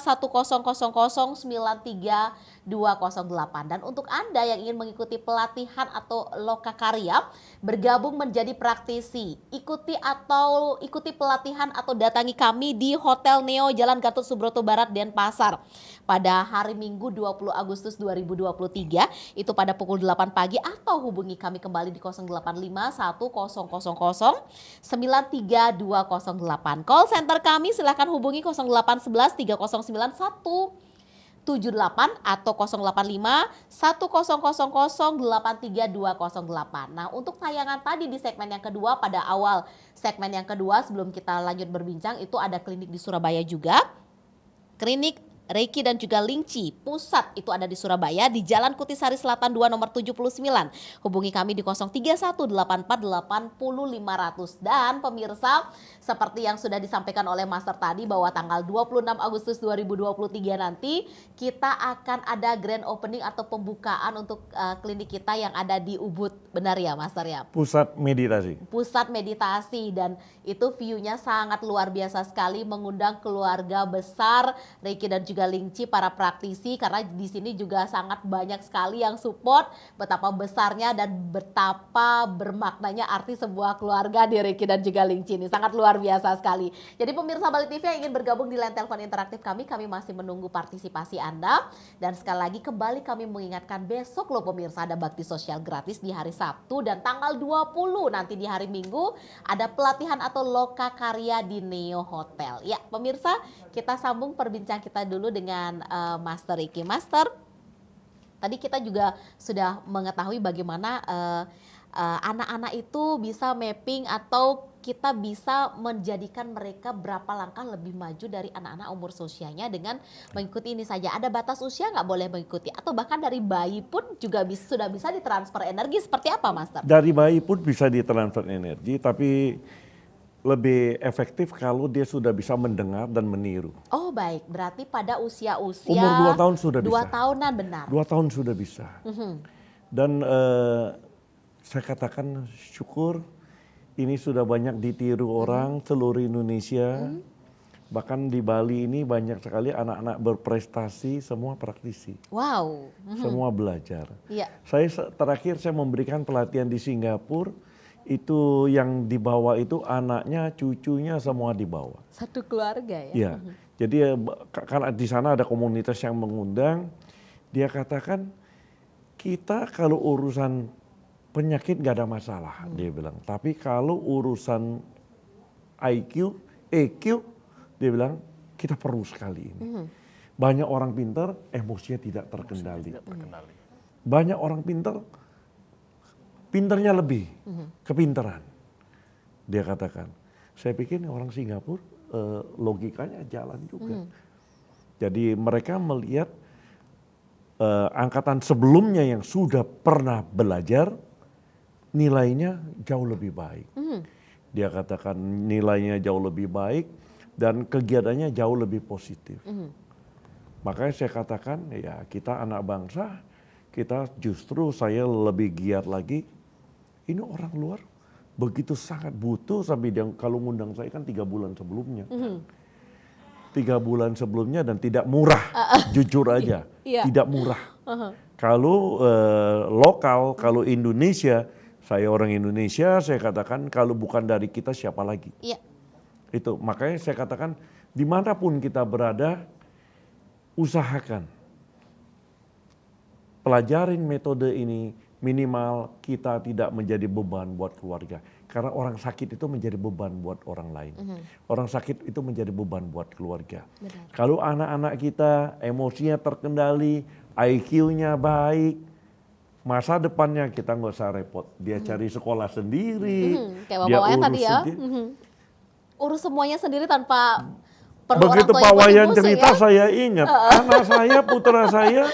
A: 93 208. Dan untuk Anda yang ingin mengikuti pelatihan atau loka karya, bergabung menjadi praktisi, ikuti pelatihan atau datangi kami di Hotel Neo Jalan Gatot Subroto Barat Denpasar pada hari Minggu 20 Agustus 2023 itu pada pukul 8 pagi, atau hubungi kami kembali di 085 1000 93208. Call center kami silahkan hubungi 0811 309 78 atau 085 1000 83208. Nah, untuk tayangan tadi di segmen yang kedua, pada awal segmen yang kedua sebelum kita lanjut berbincang, itu ada klinik di Surabaya juga. Klinik Reiki dan juga Lingci, pusat itu ada di Surabaya di Jalan Kutisari Selatan 2 nomor 79. Hubungi kami di 0318480500. Dan pemirsa, seperti yang sudah disampaikan oleh Master tadi bahwa tanggal 26 Agustus 2023 nanti kita akan ada grand opening atau pembukaan untuk klinik kita yang ada di Ubud. Benar ya Master ya?
B: Pusat meditasi.
A: Pusat meditasi, dan itu view-nya sangat luar biasa sekali, mengundang keluarga besar Reiki dan juga Lingci, para praktisi, karena di sini juga sangat banyak sekali yang support. Betapa besarnya dan betapa bermaknanya arti sebuah keluarga di Reiki dan juga Lingci ini sangat luar biasa sekali. Jadi pemirsa Bali TV yang ingin bergabung di line telepon interaktif kami masih menunggu partisipasi Anda. Dan sekali lagi kembali kami mengingatkan, besok loh pemirsa ada bakti sosial gratis di hari Sabtu, dan tanggal 20 nanti di hari Minggu ada pelatihan atau loka karya di Neo Hotel. Ya pemirsa, kita sambung perbincang kita dulu dengan Master Reiki. Master, tadi kita juga sudah mengetahui bagaimana anak-anak itu bisa mapping atau kita bisa menjadikan mereka berapa langkah lebih maju dari anak-anak umur seusianya dengan mengikuti ini saja. Ada batas usia nggak boleh mengikuti, atau bahkan dari bayi pun juga sudah bisa ditransfer energi, seperti apa Master?
B: Dari bayi pun bisa ditransfer energi, tapi lebih efektif kalau dia sudah bisa mendengar dan meniru.
A: Oh baik, berarti pada usia-usia
B: Umur 2 tahun sudah
A: 2
B: bisa.
A: tahunan benar.
B: 2 tahun sudah bisa. Dan saya katakan syukur ini sudah banyak ditiru orang seluruh Indonesia. Bahkan di Bali ini banyak sekali anak-anak berprestasi, semua praktisi.
A: Wow.
B: Semua belajar.
A: Iya.
B: Terakhir saya memberikan pelatihan di Singapura, itu yang dibawa itu anaknya, cucunya semua dibawa.
A: Satu keluarga ya.
B: Ya. Jadi karena di sana ada komunitas yang mengundang, dia katakan kita kalau urusan penyakit gak ada masalah, dia bilang. Tapi kalau urusan IQ, EQ, dia bilang kita perlu sekali ini. Banyak orang pintar, emosinya tidak terkendali. Banyak orang pintar, pintarnya lebih, kepintaran. Dia katakan, saya pikir orang Singapura logikanya jalan juga. Jadi mereka melihat angkatan sebelumnya yang sudah pernah belajar, nilainya jauh lebih baik. Dia katakan nilainya jauh lebih baik dan kegiatannya jauh lebih positif. Makanya saya katakan ya kita anak bangsa, kita justru saya lebih giat lagi. Ini orang luar begitu sangat butuh sampai dia kalau ngundang saya kan 3 bulan sebelumnya. 3 bulan sebelumnya dan tidak murah, jujur aja, tidak murah. Kalau lokal, kalau Indonesia, saya orang Indonesia, saya katakan kalau bukan dari kita siapa lagi. Itu makanya saya katakan dimanapun kita berada, usahakan pelajarin metode ini minimal kita tidak menjadi beban buat keluarga. Karena orang sakit itu menjadi beban buat orang lain. Orang sakit itu menjadi beban buat keluarga.
A: Benar.
B: Kalau anak-anak kita emosinya terkendali, IQ-nya baik, masa depannya kita nggak usah repot. Dia cari sekolah sendiri,
A: Kayak
B: dia
A: Bapak Wayan
B: urus
A: tadi ya.
B: sendiri.
A: Urus semuanya sendiri tanpa perlu
B: Begitu
A: orang tua
B: Pak Wayan
A: ikut
B: cerita
A: ya.
B: saya ingat, anak saya, putra saya,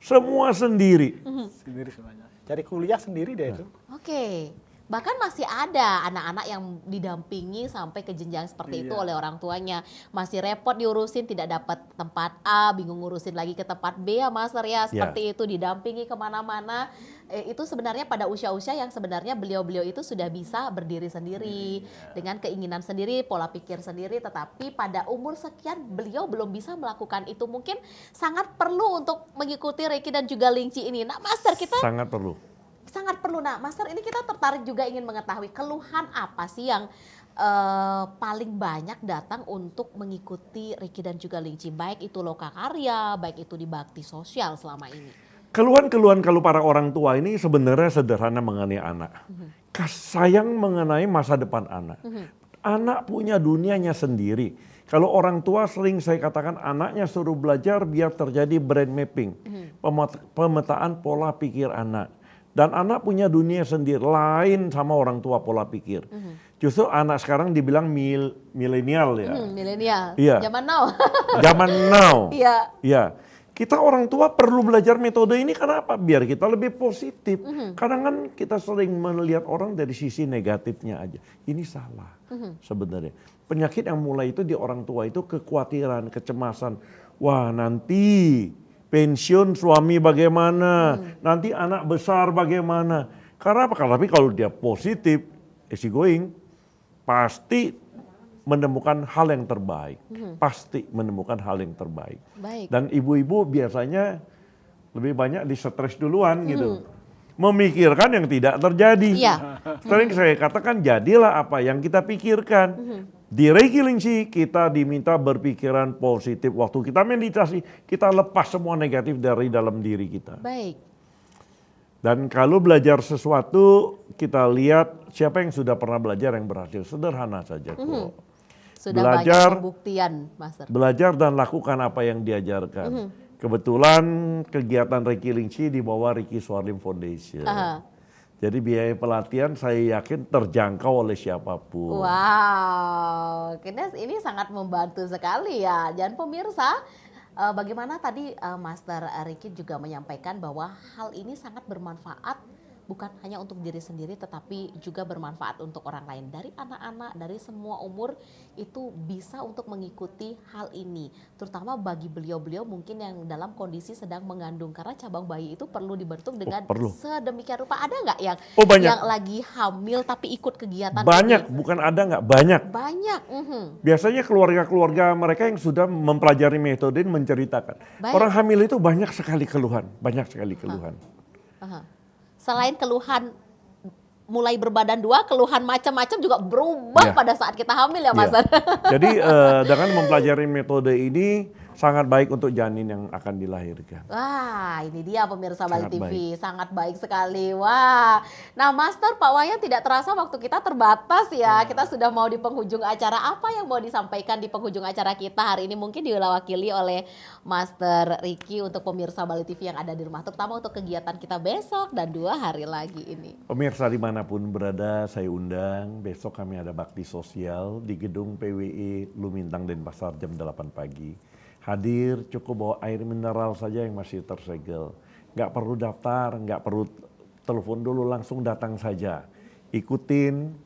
B: semua sendiri.
E: Sendiri semuanya. Cari kuliah sendiri dia itu.
A: Oke. Bahkan masih ada anak-anak yang didampingi sampai ke jenjang seperti itu oleh orang tuanya. Masih repot diurusin, tidak dapat tempat A, bingung ngurusin lagi ke tempat B ya Master ya. Seperti itu didampingi kemana-mana. Itu sebenarnya pada usia-usia yang sebenarnya beliau-beliau itu sudah bisa berdiri sendiri. Dengan keinginan sendiri, pola pikir sendiri. Tetapi pada umur sekian beliau belum bisa melakukan itu. Mungkin sangat perlu untuk mengikuti Reiki dan juga Lingci ini. Nah Master kita
B: Sangat perlu.
A: sangat perlu. Nah, Master ini kita tertarik juga ingin mengetahui keluhan apa sih yang paling banyak datang untuk mengikuti Reiki dan juga Lingci, baik itu lokakarya, baik itu di bakti sosial selama ini.
B: Keluhan-keluhan kalau para orang tua ini sebenarnya sederhana mengenai anak. Sayang mengenai masa depan anak. Anak punya dunianya sendiri. Kalau orang tua sering saya katakan anaknya suruh belajar biar terjadi brain mapping. Pemetaan pola pikir anak. Dan anak punya dunia sendiri, lain sama orang tua pola pikir. Justru anak sekarang dibilang milenial ya.
A: Milenial,
B: Iya.
A: zaman now.
B: Zaman now.
A: Iya.
B: Ya, kita orang tua perlu belajar metode ini karena apa? Biar kita lebih positif. Kadang kan kita sering melihat orang dari sisi negatifnya aja. Ini salah sebenarnya. Penyakit yang mulai itu di orang tua itu kekhawatiran, kecemasan. Wah nanti pensiun suami bagaimana, nanti anak besar bagaimana. Karena apa? Tapi kalau dia positif, easy going, pasti menemukan hal yang terbaik. Pasti menemukan hal yang terbaik.
A: Baik.
B: Dan ibu-ibu biasanya lebih banyak disetres duluan gitu. Memikirkan yang tidak terjadi.
A: Iya.
B: Sering saya katakan jadilah apa yang kita pikirkan. Di Reiki Lingci kita diminta berpikiran positif. Waktu kita meditasi, kita lepas semua negatif dari dalam diri kita.
A: Baik.
B: Dan kalau belajar sesuatu, kita lihat siapa yang sudah pernah belajar yang berhasil. Sederhana saja kok.
A: Sudah
B: Belajar,
A: banyak pembuktian, Master.
B: Belajar dan lakukan apa yang diajarkan. Kebetulan kegiatan Reiki Lingci di bawah Reiki Swarlim Foundation. Jadi biaya pelatihan saya yakin terjangkau oleh siapapun.
A: Wow, Kines ini sangat membantu sekali ya. Dan pemirsa, bagaimana tadi Master Reiki juga menyampaikan bahwa hal ini sangat bermanfaat bukan hanya untuk diri sendiri tetapi juga bermanfaat untuk orang lain. Dari anak-anak, dari semua umur itu bisa untuk mengikuti hal ini. Terutama bagi beliau-beliau mungkin yang dalam kondisi sedang mengandung. Karena cabang bayi itu perlu dibentuk dengan sedemikian rupa. Ada nggak yang, yang lagi hamil tapi ikut kegiatan
B: banyak,
A: ini?
B: Bukan ada nggak, banyak.
A: Banyak.
B: Biasanya keluarga-keluarga mereka yang sudah mempelajari metode ini menceritakan.
A: Baik.
B: Orang hamil itu banyak sekali keluhan. Banyak sekali keluhan.
A: Selain keluhan mulai berbadan dua, keluhan macam-macam juga berubah
B: Iya.
A: pada saat kita hamil ya Mas.
B: Iya. Jadi dengan mempelajari metode ini sangat baik untuk janin yang akan dilahirkan.
A: Wah, ini dia pemirsa Bali
B: Sangat
A: TV, sangat baik sekali. Wah, nah Master Pak Wayan, tidak terasa waktu kita terbatas ya. Kita sudah mau di penghujung acara. Apa yang mau disampaikan di penghujung acara kita hari ini? Mungkin diwakili oleh Master Ricky untuk pemirsa Bali TV yang ada di rumah, terutama untuk kegiatan kita besok dan 2 hari lagi ini.
B: Pemirsa dimanapun berada, saya undang. Besok kami ada bakti sosial di gedung PWI Lumintang Denpasar jam 8 pagi. Hadir, cukup bawa air mineral saja yang masih tersegel. Nggak perlu daftar, nggak perlu telepon dulu, langsung datang saja. Ikutin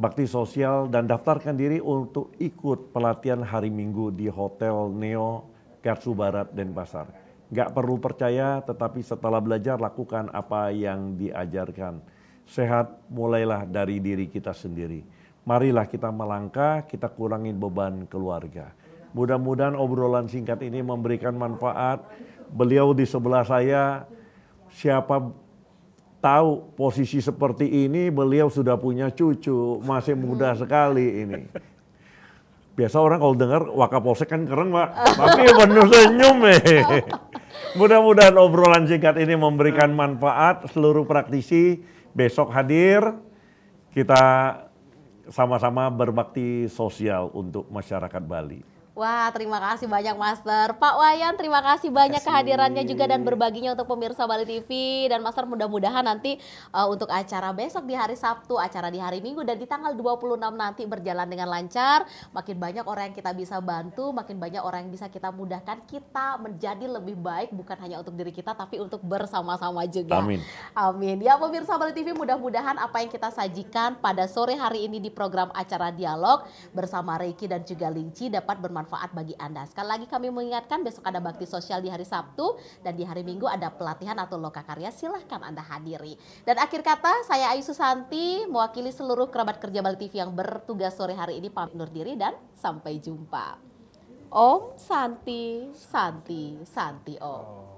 B: bakti sosial dan daftarkan diri untuk ikut pelatihan hari Minggu di Hotel Neo Garsu Barat Denpasar. Nggak perlu percaya, tetapi setelah belajar lakukan apa yang diajarkan. Sehat mulailah dari diri kita sendiri. Marilah kita melangkah, kita kurangin beban keluarga. Mudah-mudahan obrolan singkat ini memberikan manfaat. Beliau di sebelah saya, siapa tahu posisi seperti ini, beliau sudah punya cucu, masih muda sekali ini. Biasa orang kalau dengar Wakapolsek kan keren Pak, tapi penuh senyum Mudah-mudahan obrolan singkat ini memberikan manfaat. Seluruh praktisi besok hadir, kita sama-sama berbakti sosial untuk masyarakat Bali.
A: Wah, terima kasih banyak Master. Pak Wayan, terima kasih banyak kehadirannya juga dan berbaginya untuk pemirsa Bali TV. Dan Master mudah-mudahan nanti untuk acara besok di hari Sabtu, acara di hari Minggu dan di tanggal 26 nanti berjalan dengan lancar. Makin banyak orang yang kita bisa bantu, makin banyak orang yang bisa kita mudahkan. Kita menjadi lebih baik bukan hanya untuk diri kita tapi untuk bersama-sama juga.
B: Amin.
A: Amin. Ya pemirsa Bali TV, mudah-mudahan apa yang kita sajikan pada sore hari ini di program acara dialog bersama Reiki dan juga Linci dapat bermanfaat bagi Anda. Sekali lagi kami mengingatkan besok ada bakti sosial di hari Sabtu dan di hari Minggu ada pelatihan atau lokakarya, silahkan Anda hadiri. Dan akhir kata saya Ayu Susanti mewakili seluruh kerabat kerja Bali TV yang bertugas sore hari ini pamit undur diri dan sampai jumpa. Om Santi, Santi, Santi Om.